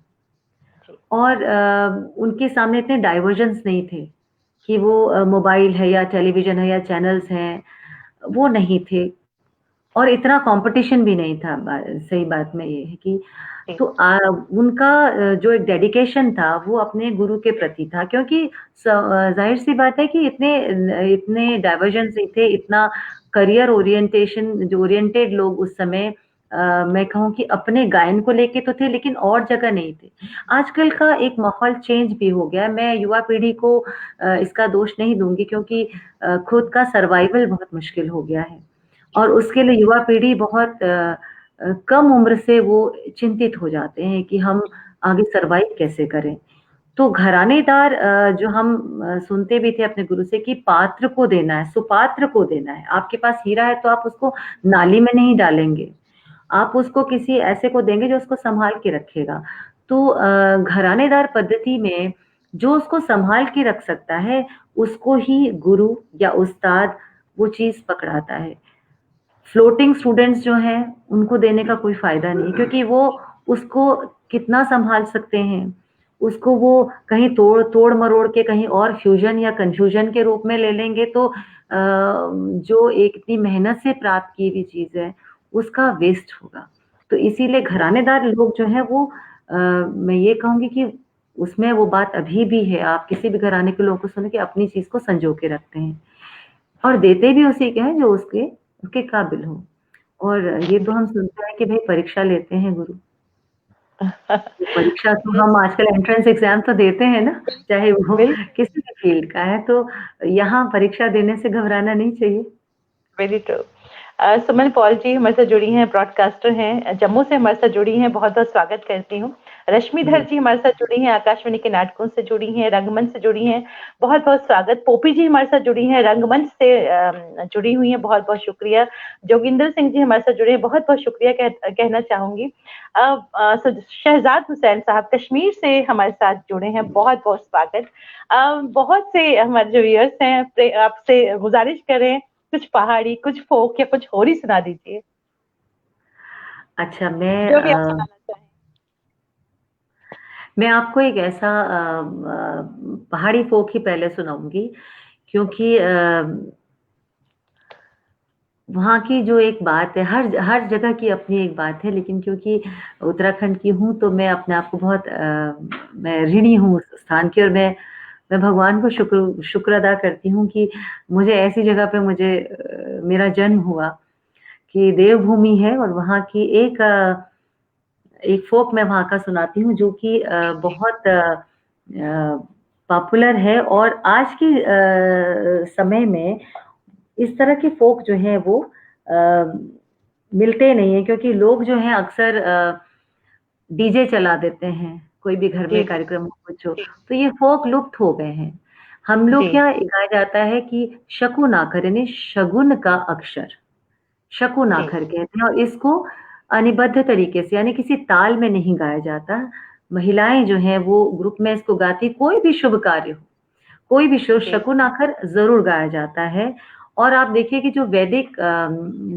जी, और उनके सामने इतने डाइवर्जन्स नहीं थे, कि वो मोबाइल है या टेलीविज़न है या चैनल्स हैं, वो नहीं थे। और इतना कॉम्पिटिशन भी नहीं था, सही बात में ये है कि जी, तो उनका जो एक डेडिकेशन था वो अपने गुरु के प्रति था, क्योंकि ज़ाहिर-सी बात है कि इतने डाइवर्जेंस नहीं थे, इतना करियर ओरिएंटेशन जो ओरिएंटेड लोग उस समय मैं कहूँ कि अपने गायन को लेके तो थे, लेकिन और जगह नहीं थे। आजकल का एक माहौल चेंज भी हो गया है, मैं युवा पीढ़ी को इसका दोष नहीं दूँगी, क्योंकि खुद का सर्वाइवल बहुत मुश्किल हो गया है। और उसके लिए युवा पीढ़ी बहुत कम उम्र से वो चिंतित हो जाते हैं कि हम आगे सर्वाइव कैसे करें। तो घरानेदार जो हम सुनते भी थे अपने गुरु से कि पात्र को देना है, सुपात्र को देना है। आपके पास हीरा है तो आप उसको नाली में नहीं डालेंगे। आप उसको किसी ऐसे को देंगे जो उसको सँभाल के रखेगा। तो घरानेदार पद्धति में जो उसको सँभाल के रख सकता है, उसको ही गुरु या उस्ताद वो चीज़ पकड़ाता है। फ्लोटिंग स्टूडेंट्स जो हैं, उनको देने का कोई फ़ायदा नहीं, क्योंकि वो उसको कितना सँभाल सकते हैं। उसको वो कहीं तोड़-मरोड़ के कहीं और फ्यूज़न या कन्फ्यूज़न के रूप में ले लेंगे तो जो एक इतनी मेहनत से प्राप्त की हुई चीज़ है, उसका वेस्ट होगा। तो इसीलिए घरानेदार लोग जो हैं वो मैं ये कहूँगी कि उसमें वो बात अभी भी है। आप किसी भी घराने के लोगों को सुनें कि अपनी चीज़ को सँजो के रखते हैं। और देते भी उसी के हैं जो उसके उसके काबिल हो। और ये तो हम सुनते हैं कि भई परीक्षा लेते हैं गुरु। तो परीक्षा तो हुँ, हम आजकल एंट्रेंस एग्ज़ाम तो देते हैं ना, चाहे वो बिल किसी भी फ़ील्ड का है, तो यहाँ परीक्षा देने से घबराना नहीं चाहिए। Very true. सुमन पॉल जी हमारे साथ जुड़ी हैं, ब्रॉडकास्टर हैं, जम्मू से हमारे साथ जुड़ी हैं, बहुत-बहुत स्वागत करती हूँ। रश्मिधर जी। जी हमारे साथ जुड़ी हैं, आकाशवाणी के नाटकों से जुड़ी हैं, रंगमंच से जुड़ी हैं, बहुत-बहुत स्वागत। पोपी जी हमारे साथ जुड़ी हैं, रंगमंच से जुड़ी हुई हैं, बहुत-बहुत शुक्रिया। जोगिंदर सिंह जी हमारे साथ जुड़े हैं, बहुत-बहुत शुक्रिया कहना चाहूँगी। शहज़ाद हुसैन साहब कश्मीर से हमारे साथ जुड़े हैं, बहुत-बहुत स्वागत। बहुत से हमारे जो व्यूअर्स हैं, आपसे गुज़ारिश कर रहे हैं कुछ पहाड़ी, कुछ फ़ोक या कुछ और ही सुना दीजिए, अच्छा जो भी आप सुनाना चाहें। मैं आपको एक ऐसा पहाड़ी फ़ोक ही पहले सुनाऊँगी, क्योंकि वहाँ की जो एक बात है, हर हर जगह की अपनी एक बात है, लेकिन क्योंकि उत्तराखंड की हूँ, तो मैं अपने आप को बहुत मैं ऋणी हूँ उस स्थान की, और मैं भगवान को शुक्र अदा करती हूँ कि मुझे ऐसी जगह पे मेरा जन्म हुआ, कि देवभूमि है। और वहाँ की एक फ़ोक मैं वहाँ का सुनाती हूँ, जो कि बहुत पॉपुलर है, और आज की समय में इस तरह के फ़ोक जो हैं वो मिलते नहीं हैं, क्योंकि लोग जो हैं अक्सर डीजे चला देते हैं, कोई भी घर जी, में जी, कार्यक्रम हो, कुछ हो, तो ये फ़ोक लुप्त हो गए हैं। हम जी, लोग क्या कहा जाता है कि शकुन आखर यानी शगुन का अक्षर, शकुन जी, आखर कहते हैं, और इसको अनिबद्ध तरीके से यानी किसी ताल में नहीं गाया जाता। महिलाएँ जो हैं वो ग्रुप में इसको गाती, कोई भी शुभ कार्य हो, कोई भी जी, शकुन आखर ज़रूर गाया जाता है। और आप देखिए कि जो वैदिक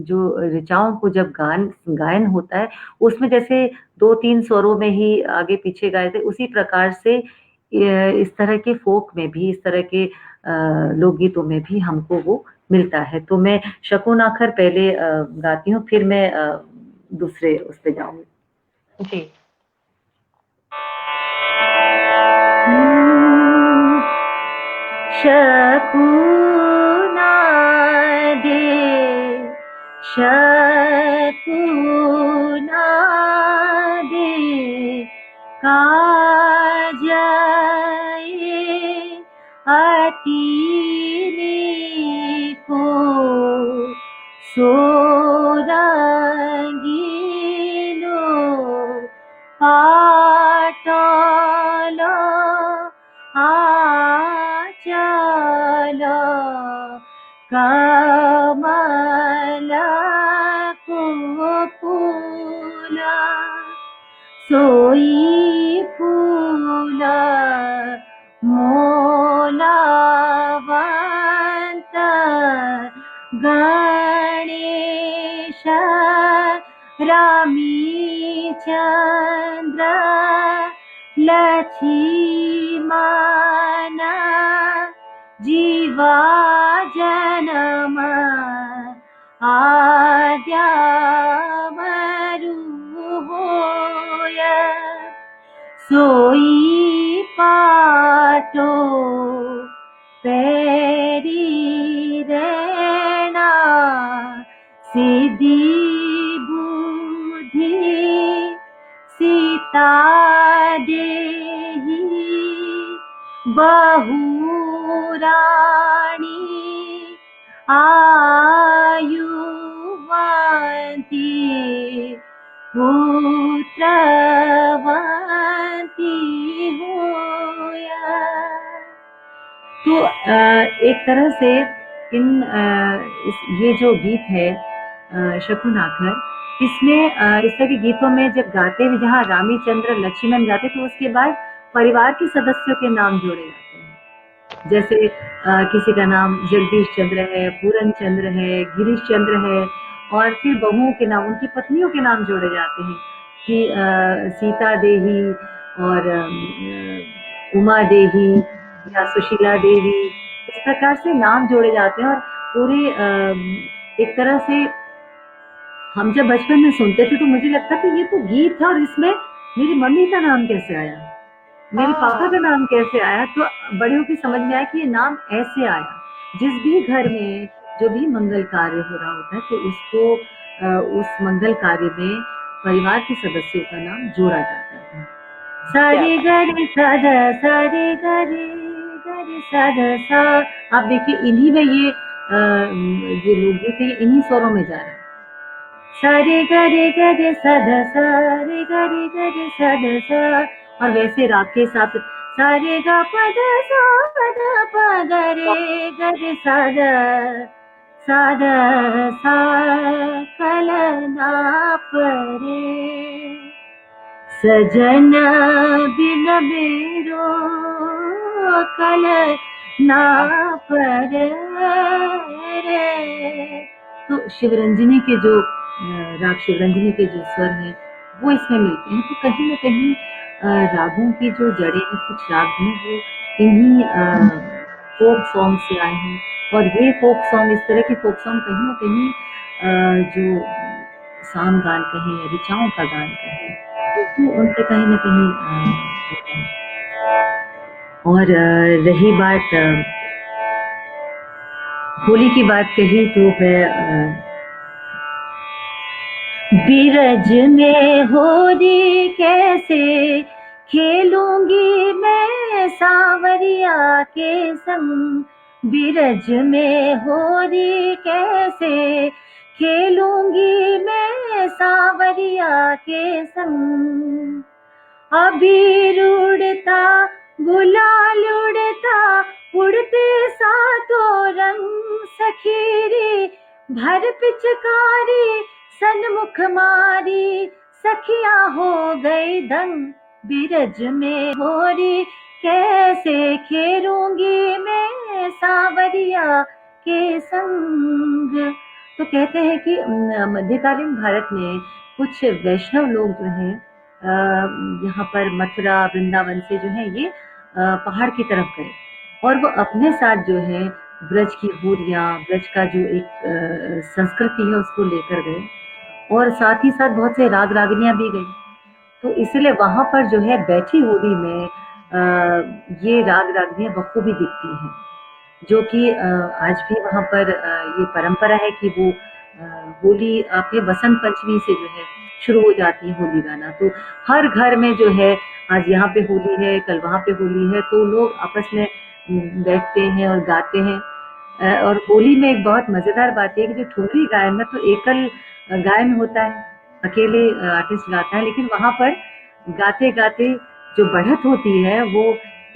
जो ऋचाओं को जब गायन होता है, उसमें जैसे 2-3 स्वरों में ही आगे-पीछे गाए थे, उसी प्रकार से इस तरह के फ़ोक में भी, इस तरह के लोकगीतों में भी हमको वो मिलता है। तो मैं शकुन आखर पहले गाती हूँ, फिर मैं दूसरे उस पे जाऊंगी। जी। शकुना दे, शकुना दे, काजये अतिनी को सोरंगीलो पाटल आचल कमल कुपुल सोई फूल मोलावंत गणेश रामी चंद्र लक्ष्मण जीवा जन्म आद्यावरु होय सोई पाटो पैरी रेणा सिद्धि बुद्धि सीता देही बहुरानी आयुवंती पुत्रवंती होया। तो एक तरह से ये जो गीत है शकुन आखर, इसमें इस तरह के गीतों में जब गाते हैं, जहाँ रामी चंद्र लक्ष्मण गाते, तो उसके बाद परिवार के सदस्यों के नाम जोड़े जाते हैं। जैसे किसी का नाम जगदीश चंद्र है, पूरन चंद्र है, गिरीश चंद्र है, और फिर बहुओं के नाम, उनकी पत्नियों के नाम जोड़े जाते हैं कि सीता देही और उमा देही या सुशीला देवी, इस प्रकार से नाम जोड़े जाते हैं। और पूरे एक तरह से हम जब बचपन में सुनते थे तो मुझे लगता था ये तो गीत है और इसमें मेरी मम्मी का नाम कैसे आया, मेरे पापा का नाम कैसे आया। तो बड़े होकर समझ में आया कि ये नाम ऐसे आया। जिस भी घर में जो भी मंगल कार्य हो रहा होता है तो उसको उस मंगल कार्य में परिवार के सदस्यों का नाम जोड़ा जाता है। सारे गरे साधा, सारे गरे गरे साधा सा। आप देखिए इन्हीं में ये लोकगीत है, इन्हीं स्वरों में जा रहा है। सारे गरे साधा, सारे गरे साधा सा। और वैसे राग के हिसाब से सारे गा पद सा पद पद रे गरे साधा साधा सा कलना परे सजन बिन मेरो कल ना परे। तो शिवरंजनी के जो राग शिवरंजनी के जो स्वर हैं वो इसमें मिलते हैं। तो कहीं ना कहीं रागों की जो जड़ें हैं, कुछ राग हैं वो इन्हीं फोक सॉन्ग से आए हैं। और ये फोक सॉन्ग, इस तरह के फोक सॉन्ग कहीं ना कहीं जो साम गान कहें या ऋचाओं का गान कहें तो उनसे कहीं ना कहीं और रही बात होली की बात कही तो मैं बिरज में होली कैसे खेलूंगी मैं सांवरिया के संग, बिरज में होली कैसे खेलूंगी मैं सांवरिया के संग। अबीर उड़ता गुलाल उड़ता उड़ते सातों रंग, सखीरी भर पिचकारी सन्मुख मारी सखियां हो गई दंग, बिरज में होली कैसे खेलूंगी मैं सांवरिया के संग। तो कहते हैं कि मध्यकालीन भारत में कुछ वैष्णव लोग जो हैं यहाँ पर मथुरा वृंदावन से जो है ये पहाड़ की तरफ गए और वो अपने साथ जो है ब्रज की हूरियाँ, ब्रज का जो एक संस्कृति है उसको लेकर गए, और साथ ही साथ बहुत से राग रागिनियाँ भी गई। तो इसीलिए वहाँ पर जो है बैठी होली में ये राग रागिनियाँ बखूबी दिखती हैं, जो कि आज भी वहाँ पर ये परंपरा है कि वो होली आपके वसंत पंचमी से जो है शुरू हो जाती है होली गाना। तो हर घर में जो है आज यहाँ पे होली है, कल वहाँ पे होली है, तो लोग आपस में बैठते हैं और गाते हैं। और होली में एक बहुत मजेदार बात है कि जो ठुमरी गायन में तो एकल गायन होता है, अकेले आर्टिस्ट गाता है, लेकिन वहाँ पर गाते गाते जो बढ़त होती है वो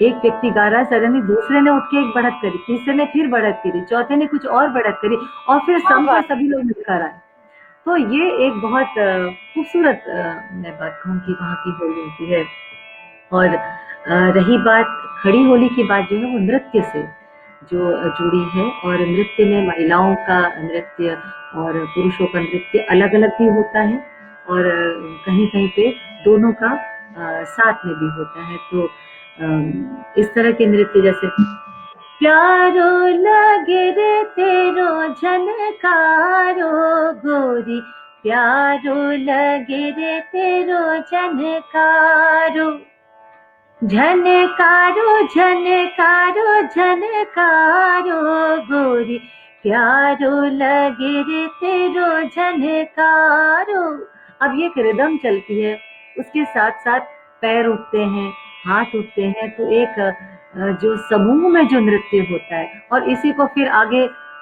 एक व्यक्ति गा रहा है, सडनली दूसरे ने उठ के एक बढ़त करी, तीसरे ने फिर बढ़त करी, चौथे ने कुछ और बढ़त करी, और फिर क्या सम पर बात। सभी लोग मिलकर आए। तो ये एक बहुत खूबसूरत मैं बात कहूँ कि वहाँ की होली होती है। और रही बात खड़ी होली की बात, जो है वो नृत्य से जो जुड़ी है, और नृत्य में महिलाओं का नृत्य और पुरुषों का नृत्य अलग अलग भी होता है, और कहीं कहीं पे दोनों का साथ में भी होता है। तो इस तरह के नृत्य जैसे प्यारो लगे रे तेरो झनकारो गोरी, प्यारो लगे रे तेरो झनकारो, झनकारो झनकारो झनकारो गोरी, प्यारो लगे रे तेरो झनकारो। अब ये एक रिदम चलती है, उसके साथ साथ पैर उठते हैं, हाथ उठते हैं, तो एक जो समूह में जो नृत्य होता है, और इसी को फिर आगे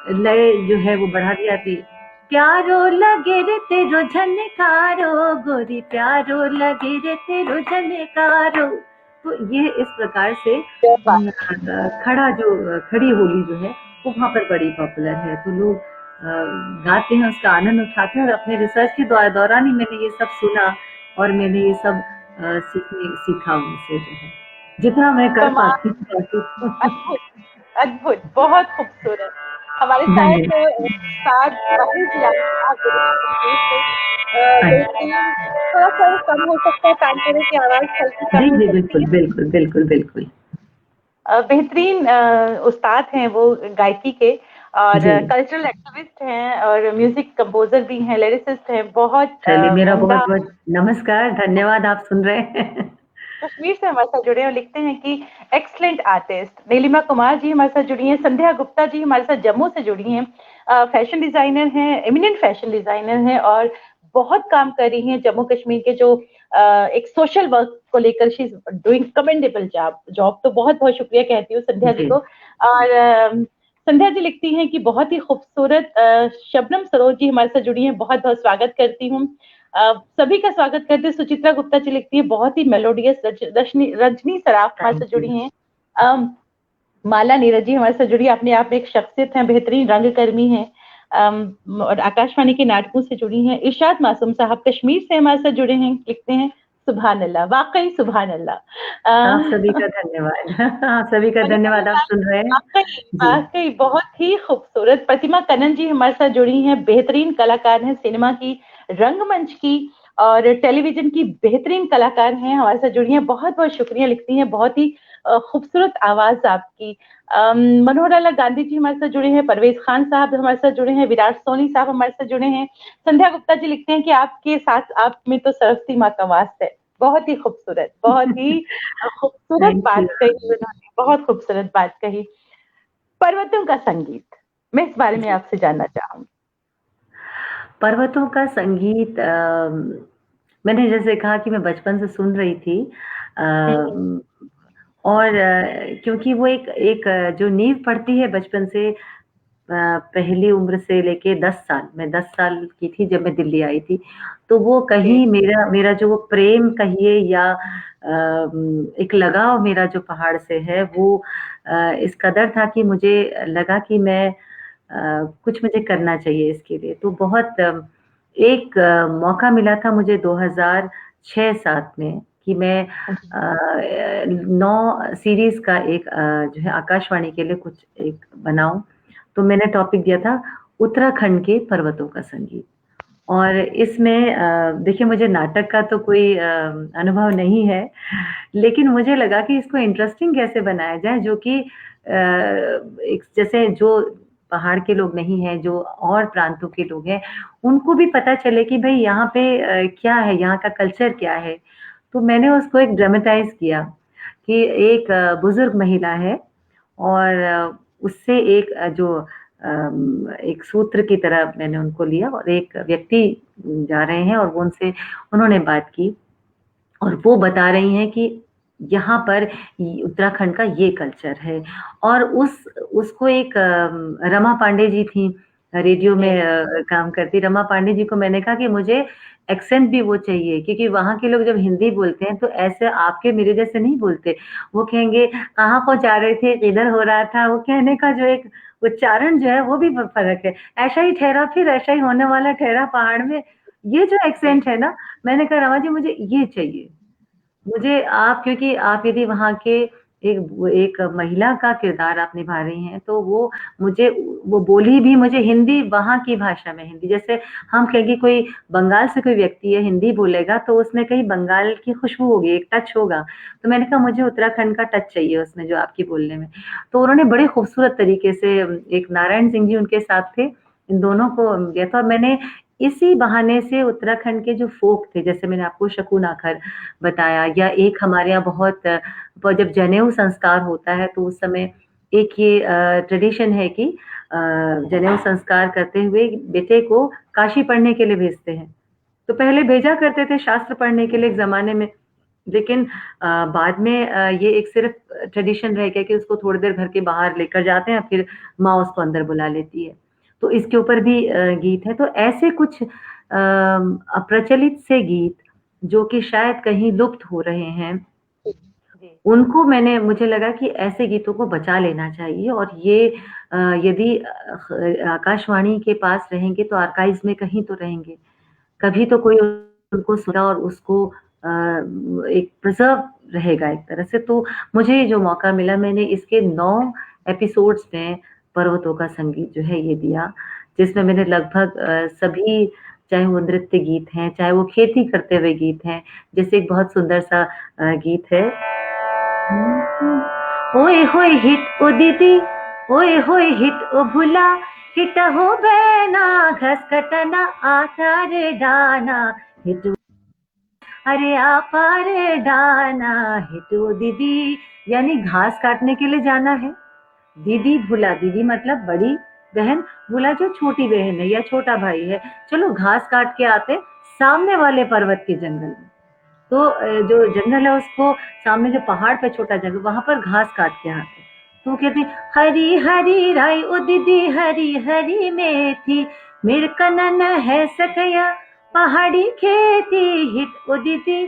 लय जो है वो बढ़ा दी जाती है। प्यारो लगे रे तेरो झनकारो गोरी, प्यारो लगे रे तेरो झनकारो। तो ये इस प्रकार से खड़ा जो खड़ी होली जो है वो वहाँ पर बड़ी पॉपुलर है। तो लोग गाते हैं, उसका आनंद उठाते हैं, और अपने रिसर्च के दौरान ही मैंने ये सब सुना, और मैंने ये सब सीखा उनसे, जो है जितना मैं कर कमाल। पाती हूँ। अद्भुत, अद्भुत, बहुत खूबसूरत। हमारे साथ धन्यवाद। उस्ताद वाहिद यानी आप कश्मीर से हाँ जी। बेहतरीन। थोड़ा-सा कम हो सकता है, तानपुरे की आवाज़ हल्की कम जी हो जी, सकती बिल्कुल है। बिल्कुल बिल्कुल बिल्कुल। बेहतरीन उस्ताद हैं वो गायकी के, और जी, कल्चरल एक्टिविस्ट हैं, और म्यूज़िक कंपोज़र भी हैं, लिरिसिस्ट हैं, बहुत चलिए मेरा बहुत उम्दा। बहुत नमस्कार, धन्यवाद, आप सुन रहे हैं। कश्मीर से हमारे साथ जुड़े हैं और लिखते हैं कि एक्सलेंट आर्टिस्ट नीलिमा कुमार जी हमारे साथ जुड़ी हैं, संध्या गुप्ता जी हमारे साथ जम्मू से जुड़ी हैं, फैशन डिजाइनर हैं, एमिनेंट फैशन डिजाइनर हैं, और बहुत काम कर रही हैं जम्मू कश्मीर के जो एक सोशल वर्क को लेकर। She is doing commendable job job तो बहुत बहुत शुक्रिया कहती हूँ संध्या जी जी, को। और संध्या जी लिखती हैं कि बहुत ही खूबसूरत। शबनम सरोज जी हमारे साथ जुड़ी हैं, बहुत बहुत स्वागत करती हूँ। सभी का स्वागत करते हैं। सुचित्रा गुप्ता जी लिखती है बहुत ही मेलोडियस। रजनी सराफ हमारे थैंक साथ यू। जुड़ी हैं। अम, माला नीरज जी हमारे साथ जुड़ी, अपने आप में एक शख्सियत हैं, बेहतरीन रंगकर्मी हैं, और आकाशवाणी के नाटकों से जुड़ी हैं। इरशाद मासूम साहब कश्मीर से हमारे साथ जुड़े हैं, लिखते हैं सुभान अल्लाह, वाकई सुभान अल्लाह। आप सभी का धन्यवाद। आप सभी का धन्यवाद, आप सुन रहे हैं। वाकई जी, वाकई बहुत ही खूबसूरत। प्रतिमा कनन जी हमारे साथ जुड़ी हैं, बेहतरीन कलाकार हैं, सिनेमा की, रंगमंच की और टेलीविजन की बेहतरीन कलाकार हैं, हमारे साथ जुड़ी हैं। बहुत बहुत शुक्रिया लिखती हैं, बहुत ही खूबसूरत आवाज आपकी। मनोहर गांधी जी हमारे साथ जुड़े हैं, परवेज खान साहब हमारे साथ जुड़े हैं, विराट सोनी साहब हमारे साथ जुड़े हैं। संध्या गुप्ता जी लिखते हैं कि आपके साथ आप में तो सरस्वती माँ का वास है। बहुत ही खूबसूरत, बहुत ही खूबसूरत थैंक यू। बात कही उन्होंने, बहुत खूबसूरत बात कही। पर्वतों का संगीत, मैं इस बारे में जी, आपसे जानना चाहूंगी। पर्वतों का संगीत मैंने जैसे कहा कि मैं बचपन से सुन रही थी, हम्म, और क्योंकि वो एक एक जो नींव पड़ती है बचपन से, पहली उम्र से लेके 10 साल, मैं 10 साल की थी जब मैं दिल्ली आई थी, तो वो जी कहीं मेरा मेरा जो वो प्रेम कहिए या एक लगाव मेरा जो पहाड़ से है, वो इस कदर था कि मुझे लगा कि मैं कुछ मुझे करना चाहिए इसके लिए। तो बहुत एक मौका मिला था मुझे 2006-7 में कि मैं जी 9 सीरीज़ का एक जो है आकाशवाणी के लिए कुछ एक बनाऊँ। तो मैंने टॉपिक दिया था उत्तराखंड के पर्वतों का संगीत। और इसमें देखिए मुझे नाटक का तो कोई अनुभव नहीं है, लेकिन मुझे लगा कि इसको इंटरेस्टिंग कैसे बनाया जाए, जो कि एक जैसे जो पहाड़ के लोग नहीं हैं, जो और प्रांतों के लोग हैं, उनको भी पता चले कि भई यहाँ पे क्या है, यहाँ का कल्चर क्या है। तो मैंने उसको एक ड्रामेटाइज़ किया कि एक बुज़ुर्ग महिला है और उससे एक एक सूत्र की तरह मैंने उनको लिया और एक व्यक्ति जा रहे हैं और वो उनसे उन्होंने बात की और वो बता रही हैं कि यहाँ पर उत्तराखंड का ये कल्चर है और उसको एक रमा पांडे जी थी रेडियो में काम करती रमा पांडे जी को मैंने कहा कि मुझे एक्सेंट भी वो चाहिए क्योंकि वहाँ के लोग जब हिंदी बोलते हैं तो ऐसे आपके मेरे जैसे नहीं बोलते वो कहेंगे कहाँ को जा रहे थे इधर हो रहा था वो कहने का जो एक उच्चारण जो है वो भी फर्क है ऐसा ही ठहरा फिर ऐसा ही होने वाला ठहरा पहाड़ में ये जो एक्सेंट है ना मैंने कहा रमा जी मुझे ये चाहिए मुझे आप क्योंकि आप यदि वहाँ के एक महिला का किरदार आप निभा रही हैं, तो मुझे वो बोली भी मुझे हिंदी वहाँ की भाषा में हिंदी जैसे हम कहेंगे कोई बंगाल से कोई व्यक्ति है, हिंदी बोलेगा तो उसमें कहीं बंगाल की खुशबू होगी, एक टच होगा। तो मैंने कहा मुझे उत्तराखंड का टच चाहिए उसमें जो आपकी बोलने में। तो उन्होंने बड़े खूबसूरत तरीके से एक नारायण सिंह जी उनके साथ थे, इन दोनों को दिया था और मैंने इसी बहाने से उत्तराखंड के जो फ़ोक थे, जैसे मैंने आपको शकुन आखर बताया या एक हमारे यहाँ बहुत जब जनेऊ संस्कार होता है तो उस समय एक ये ट्रेडिशन है कि जनेऊ संस्कार करते हुए बेटे को काशी पढ़ने के लिए भेजते हैं। तो पहले भेजा करते थे शास्त्र पढ़ने के लिए एक ज़माने में, लेकिन बाद में ये एक सिर्फ़ ट्रेडिशन रह गया कि उसको थोड़ी देर घर के बाहर लेकर जाते हैं, फिर माँ उसको अंदर बुला लेती है। तो इसके ऊपर भी गीत है, तो ऐसे कुछ अप्रचलित से गीत जो कि शायद कहीं लुप्त हो रहे हैं, जी। उनको मुझे लगा कि ऐसे गीतों को बचा लेना चाहिए और ये यदि आकाशवाणी के पास रहेंगे तो आर्काइव्स में कहीं तो रहेंगे। कभी तो कोई उनको सुना और उसको एक प्रिज़र्व रहेगा एक तरह से। तो मुझे जो मौका मिला मैंने इसके 9 एपिसोड्स में पर्वतों का संगीत जो है ये दिया, जिसमें मैंने लगभग सभी चाहे वो नृत्य गीत हैं, चाहे वो खेती करते हुए गीत हैं, जैसे एक बहुत सुंदर-सा गीत है ओए होए हिट ओ दीदी ओए होए हिट ओ भुला हिट हो बैना घस कटना आचार डाना हिट अरे आपार डाना हिट ओ दीदी यानी घास काटने के लिए जाना है दीदी भुला दीदी मतलब बड़ी बहन भुला जो छोटी बहन है या छोटा भाई है चलो घास काट के आते सामने वाले पर्वत के जंगल में तो जो जंगल है उसको सामने जो पहाड़ पे छोटा जंगल वहां पर घास काट के आते तो वो कहते हरी हरी राई ओ दीदी हरी हरी मेथी मेरे कनन है सकया पहाड़ी खेती हिट ओ दीदी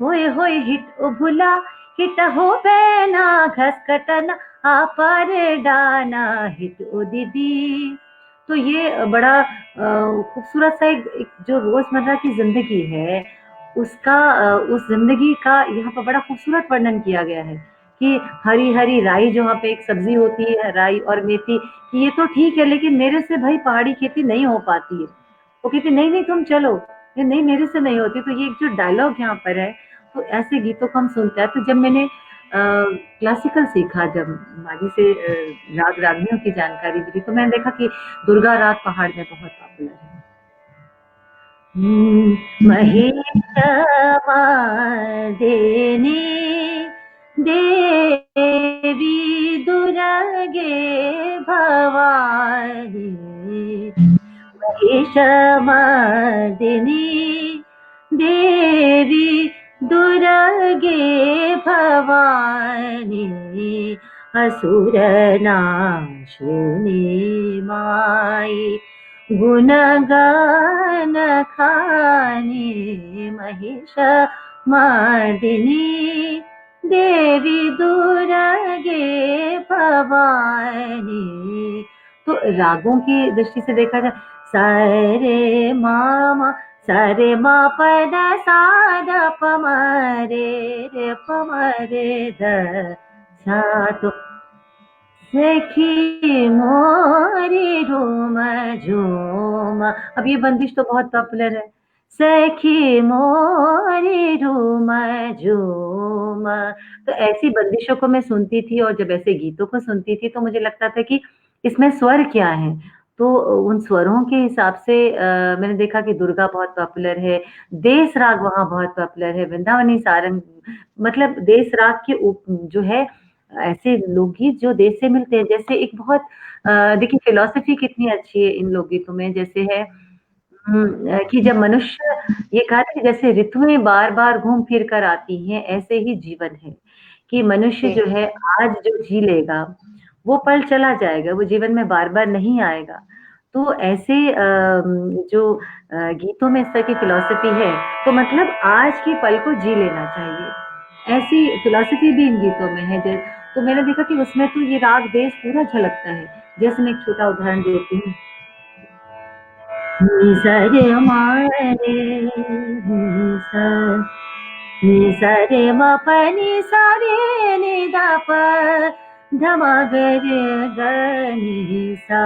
होए होए हिट ओ भुला हिट हो बैना घस कटना आपार डाना हिट ओ दीदी तो ये बड़ा खूबसूरत सा एक जो रोजमर्रा की जिंदगी है उसका उस ज़िंदगी का यहाँ पर बड़ा खूबसूरत वर्णन किया गया है कि हरी-हरी राई जो वहाँ पे एक सब्ज़ी होती है, राई और मेथी कि ये तो ठीक है लेकिन मेरे से भई पहाड़ी खेती नहीं हो पाती है। वो कहती नहीं, नहीं तुम चलो, ये नहीं मेरे से नहीं होती। तो ये एक जो डायलॉग यहाँ पर है, तो ऐसे गीतों को हम सुनते हैं। तो जब मैंने क्लासिकल सीखा जब माली से राग रागनियों की जानकारी मिली तो मैंने देखा कि दुर्गा राग पहाड़ में बहुत पॉपुलर है। महिषमर्दिनी देवी दुर्गे भवानी महिषमर्दिनी देवी दुर्गे भवानी असुरनाशिनी माई गुणगान खानी महिषमर्दिनी देवी दुर्गे भवानी तो रागों की दृष्टि से देखा जाए सारे मामा सारे मा पद साद पमरे रे पमरे द सा तो सखी मोरी झूम झूम अब ये बंदिश तो बहुत पॉपुलर है सखी मोरी झूम झूम। तो ऐसी बंदिशों को मैं सुनती थी, और जब ऐसे गीतों को सुनती थी तो मुझे लगता था कि इसमें स्वर क्या है। तो उन स्वरों के हिसाब से मैंने देखा कि दुर्गा बहुत पॉपुलर है, देस राग वहाँ बहुत पॉपुलर है, वृंदावनी सारंग, मतलब देस राग के जो है ऐसे लोकगीत जो देश से मिलते हैं। जैसे एक बहुत देखिए फिलॉसफी कितनी अच्छी है इन लोकगीतों में, जैसे है कि जब मनुष्य, ये कहा था कि जैसे ऋतुएं बार बार घूम फिर कर आती हैं, ऐसे ही जीवन है कि मनुष्य जो है आज जो जी लेगा वो पल चला जाएगा, वो जीवन में बार बार नहीं आएगा। तो ऐसे जो गीतों में इस तरह की फिलॉसफी है, तो मतलब आज के पल को जी लेना चाहिए, ऐसी फिलॉसफी भी इन गीतों में है। तो मैंने देखा कि उसमें तो ये राग देश पूरा झलकता है। जैसे मैं एक छोटा उदाहरण देती हूँ। नि सा रे म रे नि सा, नि सा रे म प नि सा रे नि द प ध म ग रे ग नि सा।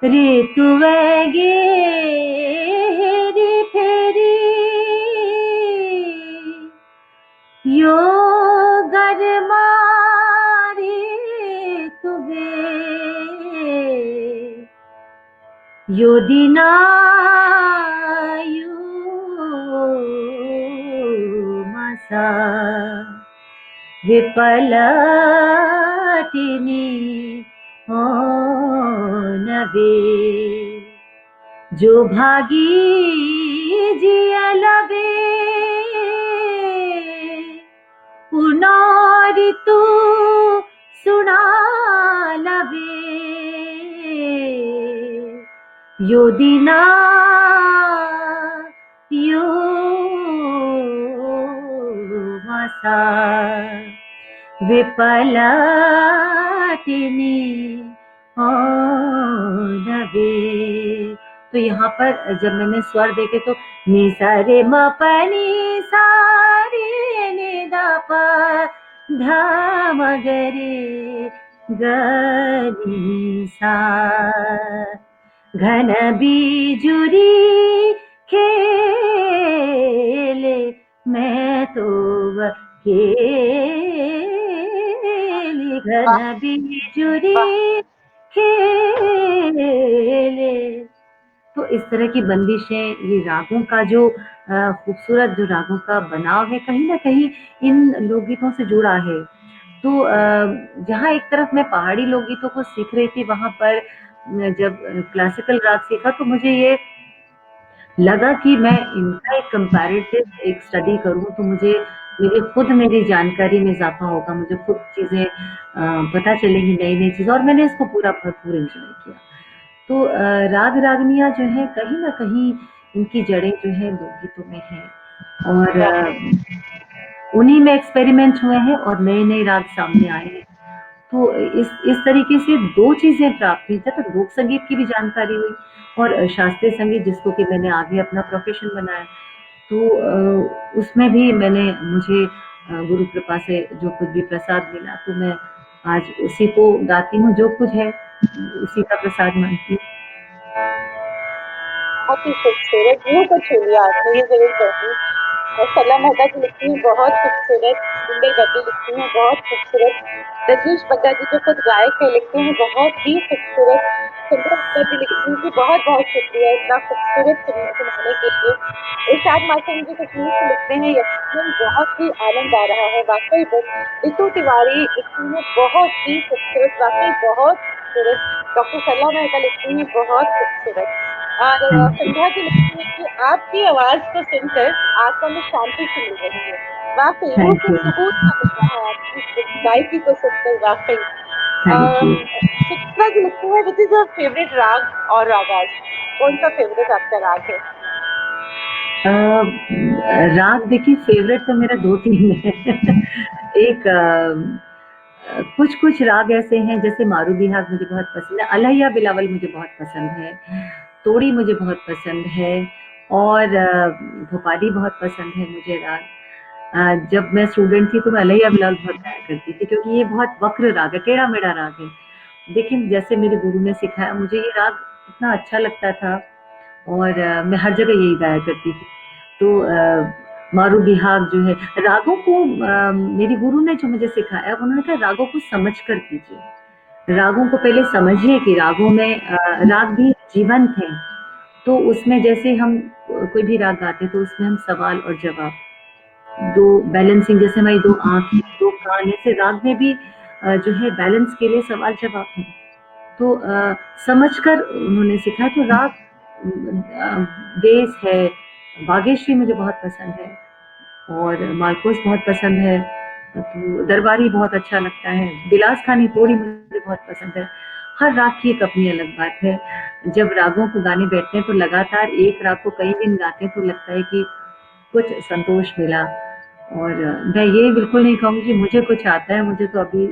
ऋतुवेगे हेरी फेरी यो गरमारी तुगे यो दिनायु मसा विपलटिनी हो नवे जो भागी जिया लबे पुनारी तू सुना लबे यो दिना यो मसा विपलटिनी हो नवे। तो यहाँ पर जब मैंने स्वर देखे तो नि सा रे म प नि सा रे नि द प ध म ग रे ग नि सा। घन बीजुरी खेले मैं तो खेली, घन बीजुरी खेले। तो इस तरह की बंदिशें, ये रागों का जो खूबसूरत जो रागों का बनाव है, कहीं ना कहीं इन लोकगीतों से जुड़ा है। तो जहाँ एक तरफ मैं पहाड़ी लोकगीतों को सीख रही थी, वहां पर जब क्लासिकल राग सीखा तो मुझे ये लगा कि मैं इनका एक कंपैरेटिव एक स्टडी करूं, तो मुझे मेरी जानकारी में इजाफा होगा, मुझे खुद चीजें पता चलेंगी, नई नई चीजें, और मैंने इसको पूरा भरपूर एंजॉय किया। तो राग रागनियां जो है कहीं ना कहीं इनकी जड़ें जो है लोकगीतों में है, और उन्हीं में एक्सपेरिमेंट हुए हैं और नए नए राग सामने आए हैं। तो इस तरीके से दो चीजें प्राप्त हुई, तो लोक संगीत की भी जानकारी हुई और शास्त्रीय संगीत, जिसको कि मैंने आगे अपना प्रोफेशन बनाया। तो उसमें भी मुझे गुरु कृपा से जो कुछ भी प्रसाद मिला, तो मैं आज उसी को गाती हूँ, जो कुछ है उसी का प्रसाद मानती हूँ। बहुत ही खूबसूरत, यूं को छू लिया आपने, ये जरूर कहूँ। और सरला मेहता जी लिखती हैं बहुत खूबसूरत, सुंदर गद्य लिखती हैं बहुत खूबसूरत। रजनीश बग्गा जी जो खुद गायक है लिखते हैं बहुत ही खूबसूरत। चंद्रा गुप्ता जी लिखती हैं कि बहुत बहुत शुक्रिया इतना खूबसूरत सुनाने के लिए। इरशाद मास्टर जी कश्मीर से लिखते हैं यकीनन बहुत ही आनंद आ रहा है वाकई। बस ऋतु तिवारी लिखती हैं बहुत ही खूबसूरत, वाकई बहुत खूबसूरत। डॉक्टर सरला मेहता लिखती हैं बहुत खूबसूरत। और संध्या जी लिखती है कि आपकी आवाज को सुनकर आत्मा में शांति सी मिल रही है, वाकई रूह को सुकून सा मिल रहा है आपकी गायकी को सुनकर, वाकई। सुचित्रा जी लिखती है विच इज योर फेवरेट राग और रागाज, कौन सा फेवरेट आपका राग है? राग देखिए, फेवरेट तो मेरा दो तीन है। एक कुछ कुछ राग ऐसे हैं, जैसे मारू बिहाग मुझे बहुत पसंद है, अलैया बिलावल मुझे बहुत पसंद है, तोड़ी मुझे बहुत पसंद है, और भोपाली बहुत पसंद है मुझे राग। जब मैं स्टूडेंट थी तो मैं अलैया बिलावल बहुत गाया करती थी, क्योंकि ये बहुत वक्र राग है, टेढ़ा मेढ़ा राग है। लेकिन जैसे मेरे गुरु ने सिखाया मुझे, ये राग इतना अच्छा लगता था, और मैं हर जगह यही गाया करती थी। तो मारू बिहाग जो है, रागों को मेरी गुरु ने जो मुझे सिखाया, उन्होंने कहा रागों को समझ कर कीजिए, रागों को पहले समझिए कि रागों में राग भी जीवंत हैं। तो उसमें जैसे हम कोई भी राग गाते हैं तो उसमें हम सवाल और जवाब, दो बैलेंसिंग, जैसे हमारी दो आंखें, दो कान, ऐसे राग में भी जो है बैलेंस के लिए सवाल जवाब है। तो समझकर उन्होंने सिखाया। तो राग देश है, बागेश्वरी मुझे बहुत पसंद है और मालकोस बहुत पसंद है, तो दरबारी बहुत अच्छा लगता है, बिलास खानी तोड़ी मुझे बहुत पसंद है। हर राग की एक अपनी अलग बात है। जब रागों को गाने बैठते हैं तो लगातार एक राग को कई दिन गाते हैं तो लगता है कि कुछ संतोष मिला। और मैं ये बिल्कुल नहीं कहूँगी कि मुझे कुछ आता है, मुझे तो अभी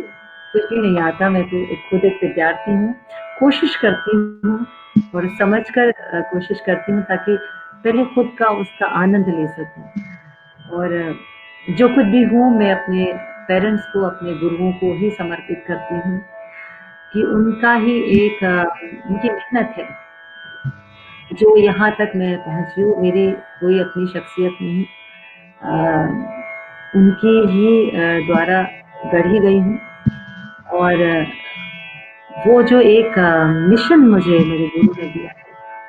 कुछ भी नहीं आता। मैं तो खुद एक विद्यार्थी हूँ, कोशिश करती हूँ और समझकर कोशिश करती हूँ ताकि पहले खुद का उसका आनंद ले सकूँ। और जो कुछ भी हूँ मैं अपने पेरेंट्स को, अपने गुरुओं को ही समर्पित करती हूँ कि उनका ही एक उनकी मेहनत है जो यहाँ तक मैं पहुँची हूँ। मेरी कोई अपनी शख्सियत नहीं, उनके ही द्वारा गढ़ी गई हूँ। और वो जो एक मिशन मुझे मेरे गुरु ने दिया है,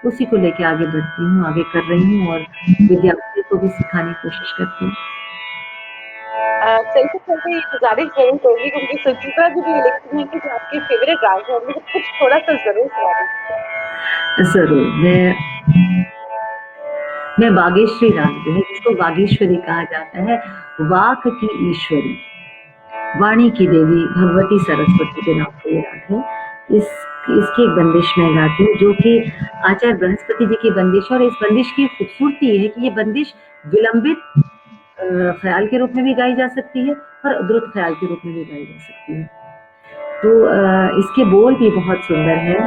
उसी को लेके आगे बढ़ती हूँ, आगे कर रही हूँ और विद्यार्थियों को भी सिखाने की कोशिश करती हूँ। चलते चलते ये गुजारिश जरूर करूंगी क्योंकि सुचित्रा जी भी लिखती हैं कि जो आपके फेवरेट राग है उनमें से कुछ थोड़ा सा जरूर सुना दीजिए। जरूर। मैं बागेश्वरी राग जो है, जिसको बागेश्वरी कहा जाता है, वाक की ईश्वरी, वाणी की देवी भगवती सरस्वती के नाम से ये राग है। इसकी एक बंदिश मैं गाती हूँ जो कि आचार्य बृहस्पति जी की बंदिश है। और इस बंदिश की खूबसूरती ये है कि ये बंदिश विलंबित ख्याल के रूप में भी गाई जा सकती है और द्रुत ख्याल के रूप में भी गाई जा सकती है। तो इसके बोल भी बहुत सुंदर है।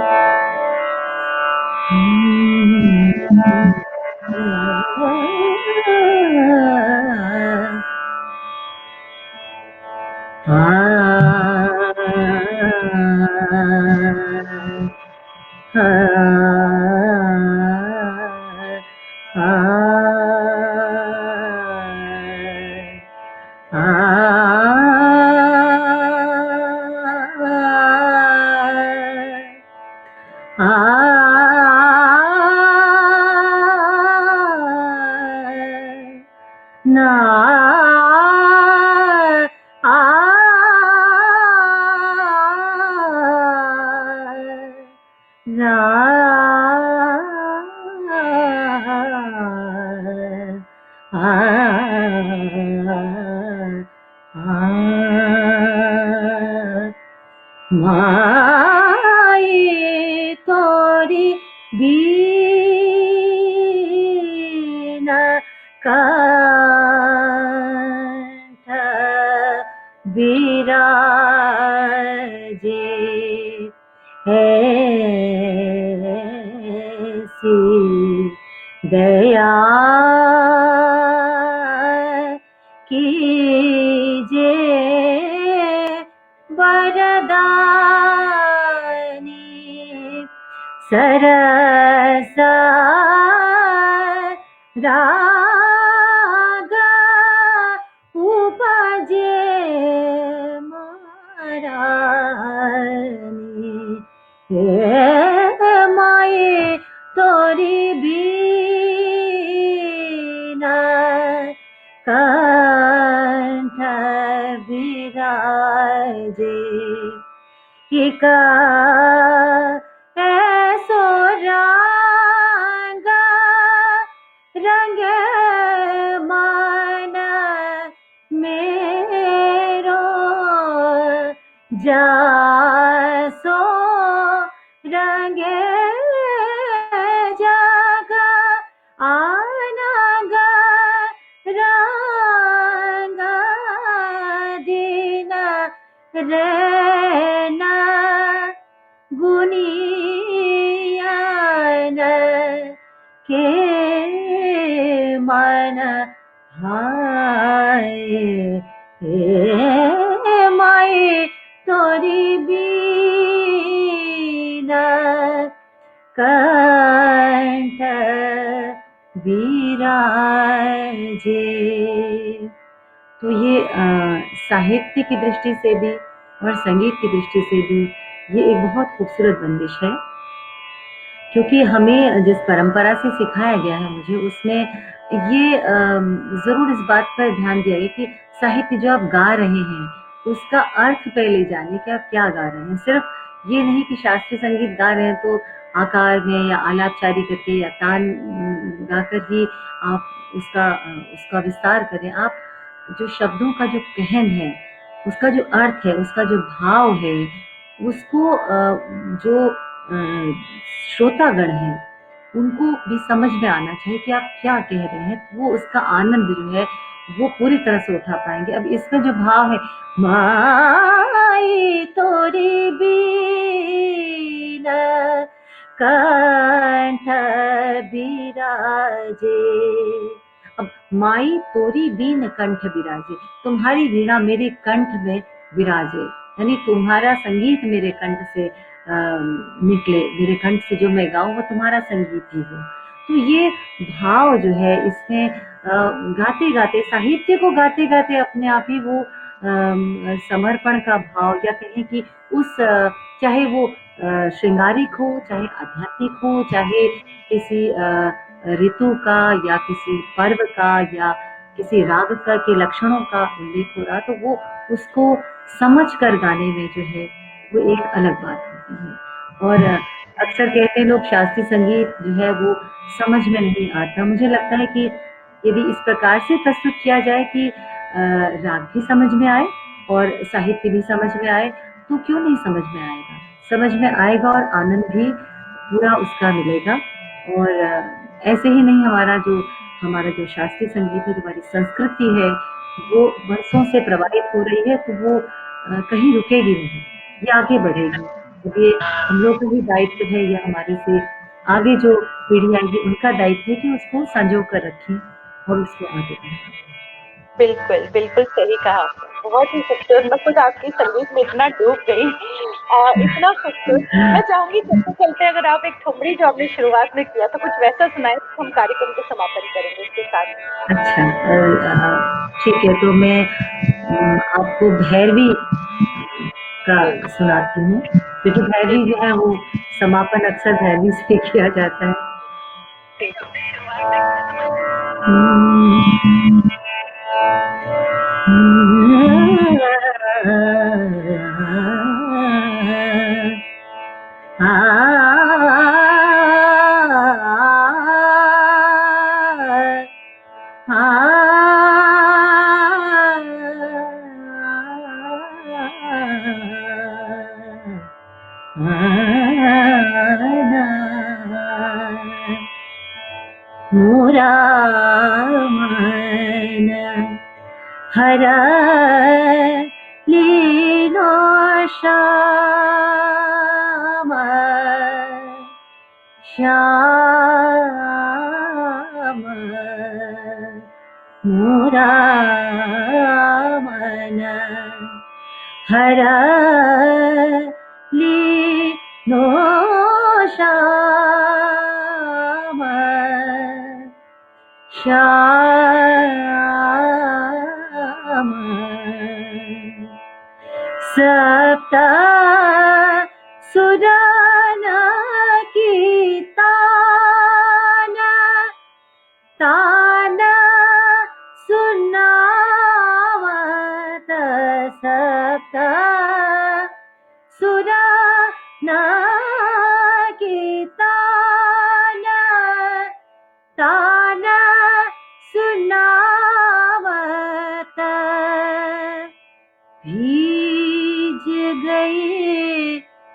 माए तोरी बीना कंठ बिराजे, ऐसी दया कीजे वरदानी, सरस राग उपजे महारानी, हे माए तोरी बीना कंठ बिराजे, इका ऐसो रंग रंगे मन मेरो, जासो रंगे जग आनंग रंग दिन रेना गुनियन के मन हाय, हे माए तोरी बीना कंठ विराजे। तो ये साहित्य की दृष्टि से भी और संगीत की दृष्टि से भी ये एक बहुत खूबसूरत बंदिश है, क्योंकि हमें जिस परंपरा से सिखाया गया है, मुझे उसमें ये ज़रूर इस बात पर ध्यान दिया गया कि साहित्य जो आप गा रहे हैं उसका अर्थ पहले जानिए कि आप क्या गा रहे हैं। सिर्फ ये नहीं कि शास्त्रीय संगीत गा रहे हैं तो आकार में या आलापचारी करके या तान गाकर ही आप उसका विस्तार करें। आप जो शब्दों का जो गहन है, उसका जो अर्थ है, उसका जो भाव है, उसको जो श्रोतागण हैं उनको भी समझ में आना चाहिए कि आप क्या कह रहे हैं, तो वो उसका आनंद जो है वो पूरी तरह से उठा पाएंगे। अब इसमें जो भाव है, माई तोरी बीन कंठ बिराजे। अब माई तोरी बीन कंठ बिराजे, तुम्हारी वीणा मेरे कंठ में विराजे, यानी तुम्हारा संगीत मेरे कंठ से निकले, मेरे कंठ से जो मैं गाऊं वो तुम्हारा संगीत ही हो। तो ये भाव जो है इसमें गाते गाते, साहित्य को गाते गाते अपने आप ही वो समर्पण का भाव, या कहें कि उस चाहे वो श्रृंगारिक हो, चाहे आध्यात्मिक हो, चाहे किसी ऋतु का या किसी पर्व का या किसी राग का के लक्षणों का उल्लेख हो रहा, तो वो उसको समझ कर गाने में जो है वो एक अलग बात होती है। और अक्सर कहते हैं लोग शास्त्रीय संगीत जो है वो समझ में नहीं आता। मुझे लगता है कि यदि इस प्रकार से प्रस्तुत किया जाए कि राग भी समझ में आए और साहित्य भी समझ में आए, तो क्यों नहीं समझ में आएगा, समझ में आएगा और आनंद भी पूरा उसका मिलेगा। और ऐसे ही नहीं, हमारा जो शास्त्रीय संगीत है, जो हमारी संस्कृति है, वो वर्षों से प्रवाहित हो रही है, तो वो कहीं रुकेगी नहीं, ये आगे बढ़ेगी। अब ये हम लोग का ही दायित्व है, या हमारे से आगे जो पीढ़ी आएगी उनका दायित्व है कि उसको संजो कर रखें और उसको आगे बढ़ाएं। बिल्कुल, बिल्कुल सही कहा आपने। बहुत ही खूबसूरत, मैं खुद आपके संगीत में इतना डूब गई, इतना खूबसूरत। मैं चाहूँगी चलते-चलते अगर आप एक ठुमरी जो आपने शुरुआत में किया तो कुछ वैसा सुनाएँ, तो हम कार्यक्रम को समापन करेंगे इसके साथ। अच्छा, ठीक है, तो मैं आपको भैरवी का सुनाती हूँ, क्योंकि भैरवी जो है वो समापन अक्सर भैरवी से किया जाता है। मोरा मन हरा लीनो श्याम श्याम, मोरा मन हरा लीनो श्याम श्याम, सप्त सुराना की ताना सुनावत, सप्त सुराना की ताना सुनावत, भीज गई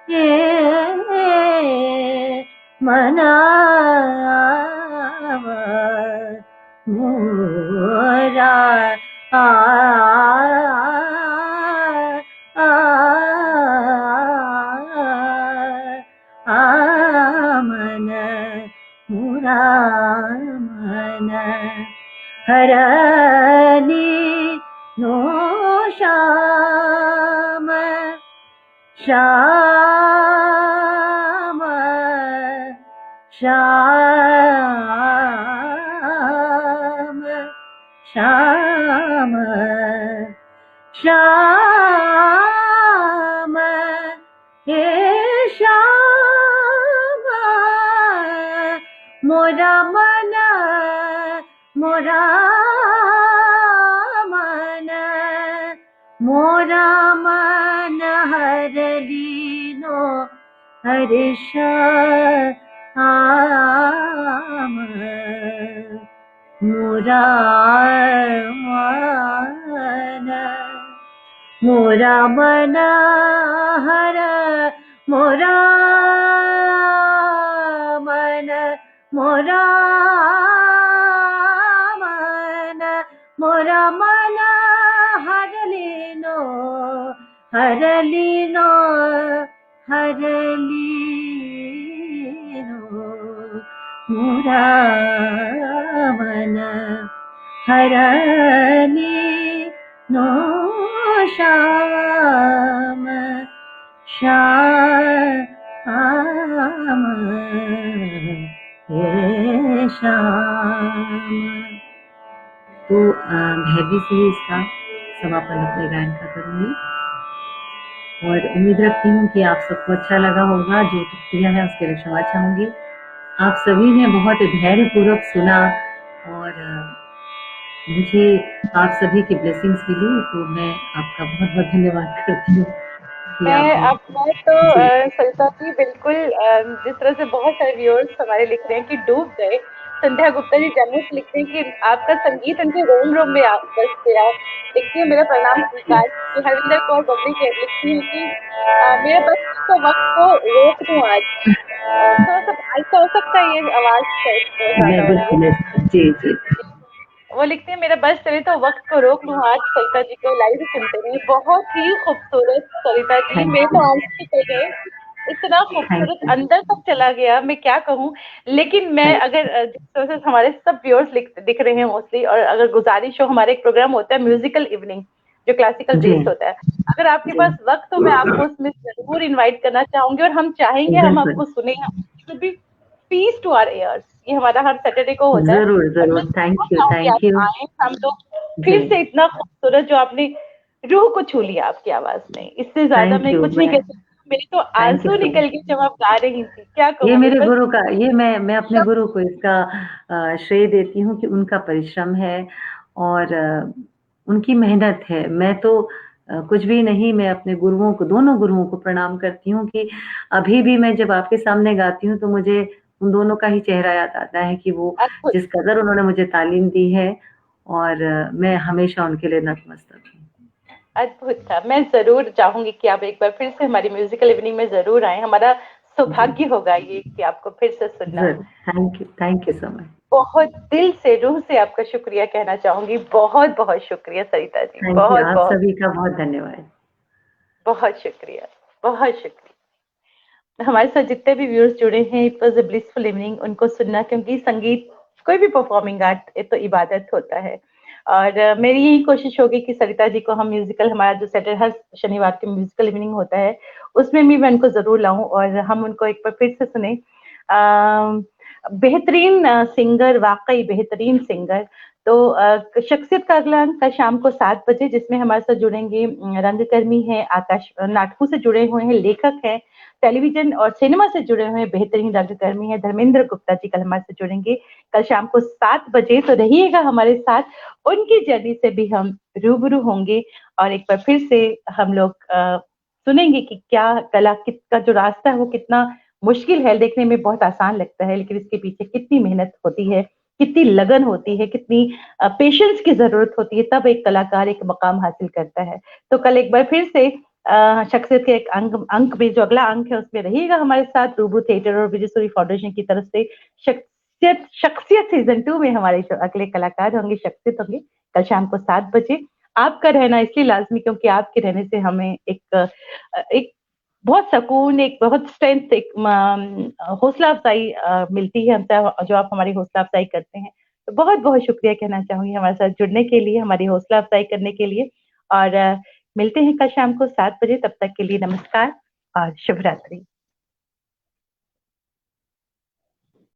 ये मनाव मोरा मन मोरा मन हरली नो श्याम श्याम श्याम। श्याम श्याम हे श्याम मोरा मन मोरा मन मोरा मन हरलीनो हर्ष आम मोरा मन मोरा मन हर मोरा मन मोरा मन मोरा मन हरलीनो हरलीनो हरलीनो मोरा मन हरलीनो श्याम श्याम हे श्याम। तो भैरवी से ही इसका समापन अपने गायन का करूंगी और उम्मीद रखती हूँ कि आप सबको अच्छा लगा होगा। जो त्रुटियां हैं उसके लिए क्षमा चाहूंगी। आप सभी ने बहुत धैर्यपूर्वक सुना और मुझे आप सभी की ब्लेसिंग्स मिली, तो मैं आपका बहुत बहुत धन्यवाद करती हूँ। मैं तो सरिता जी बिल्कुल जिस तरह से बहुत सारे व्यूअर्स हमारे लिख रहे हैं कि डूब गए। संध्या गुप्ता जी जम्मू से लिखते हैं कि आपका संगीत उनके रोम रोम में बस गया। लिखती हूँ मेरा प्रणाम स्वीकार। हरविंदर कौर बबली के लिखती हैं कि मेरे बस तो वक्त को रोक दूं आज। थोड़ा सा ऐसा हो सकता है ये आवाज जी जी। वो लिखते हैं मेरा बस चले तो वक्त को रोक लूं आज। सरिता जी को लाइव सुनते रहे। बहुत ही खूबसूरत सरिता जी, मेरे तो आंसू निकल गए। इतना खूबसूरत अंदर तक चला गया, मैं क्या कहूँ। लेकिन मैं अगर जिस तरह से हमारे सब व्यूअर्स दिख रहे हैं मोस्टली, और अगर गुजारिश हो, हमारे एक प्रोग्राम होता है म्यूजिकल इवनिंग जो क्लासिकल बेस्ड होता है, अगर आपके पास वक्त तो मैं आपको उसमें जरूर इन्वाइट करना चाहूंगी और हम चाहेंगे हम आपको सुने। Peace to our ears. ये हमारा हर सैटरडे को होता है। जरूर जरूर। Thank you thank you. हम लोग फिर से इतना खूबसूरत जो आपने रूह को छू लिया आपकी आवाज में, इससे ज्यादा मैं कुछ नहीं कह सकती। मेरे तो आंसू निकल गए जब आप गा रही थी। क्या कहूँ, ये मेरे गुरु का, ये मैं अपने गुरु को इसका श्रेय देती हूँ कि उनका परिश्रम है और उनकी मेहनत है। मैं तो कुछ भी नहीं, मैं अपने गुरुओं को, दोनों गुरुओं को प्रणाम करती हूँ कि अभी भी मैं जब आपके सामने गाती हूँ तो मुझे उन दोनों का ही चेहरा याद आता है कि वो जिस कदर उन्होंने मुझे तालीम दी है, और मैं हमेशा उनके लिए नतमस्तक हूँ। अद्भुत था। मैं जरूर चाहूंगी कि आप एक बार फिर से हमारी म्यूजिकल इवनिंग में जरूर आए। हमारा सौभाग्य होगा ये कि आपको फिर से सुनना। Thank you so much. बहुत दिल से, रूह से आपका शुक्रिया कहना चाहूंगी। बहुत बहुत शुक्रिया सरिता जी। बहुत आप सभी का बहुत धन्यवाद। बहुत शुक्रिया, बहुत शुक्रिया। हमारे साथ जितने भी व्यूअर्स जुड़े हैं, it was a blissful evening उनको सुनना, क्योंकि संगीत, कोई भी परफॉर्मिंग आर्ट तो इबादत होता है। और मेरी यही कोशिश होगी कि सरिता जी को हम म्यूजिकल, हमारा जो सैटरडे हर शनिवार के म्यूजिकल इवनिंग होता है उसमें भी मैं उनको जरूर लाऊं और हम उनको एक बार फिर से सुने। बेहतरीन सिंगर, वाकई बेहतरीन सिंगर। तो शख्सियत का अगला अंक कल शाम को 7 बजे, जिसमें हमारे साथ जुड़ेंगे रंगकर्मी हैं, आकाश नाटकों से जुड़े हुए हैं, लेखक हैं, टेलीविजन और सिनेमा से जुड़े हुए बेहतरीन रंगकर्मी हैं, धर्मेंद्र गुप्ता जी कल हमारे साथ जुड़ेंगे कल शाम को 7 बजे। तो रहिएगा हमारे साथ, उनकी जर्नी से भी हम रूबरू होंगे और एक बार फिर से हम लोग सुनेंगे कि क्या कला का जो रास्ता है वो कितना मुश्किल है। देखने में बहुत आसान लगता है, लेकिन इसके पीछे कितनी मेहनत होती है, कितनी लगन होती है, कितनी पेशेंस की जरूरत होती है, तब एक कलाकार एक मकाम हासिल करता है। तो कल एक बार फिर से शख्सियत के एक अंक में, जो अगला अंक है उसमें रहिएगा हमारे साथ। रूबू थिएटर और विजयसूरी फाउंडेशन की तरफ से शख्सियत सीजन 2 में हमारे जो अगले कलाकार होंगे, शख्सियत होंगे, कल शाम को 7 बजे। आपका रहना इसलिए लाजमी क्योंकि आपके रहने से हमें एक बहुत सुकून, एक बहुत स्ट्रेंथ, एक हौसला अफजाई मिलती है हमसे, जो आप हमारी हौसला अफजाई करते हैं। तो बहुत बहुत शुक्रिया कहना चाहूंगी हमारे साथ जुड़ने के लिए, हमारी हौसला अफजाई करने के लिए। और मिलते हैं कल शाम को 7 बजे। तब तक के लिए नमस्कार और शुभ रात्रि।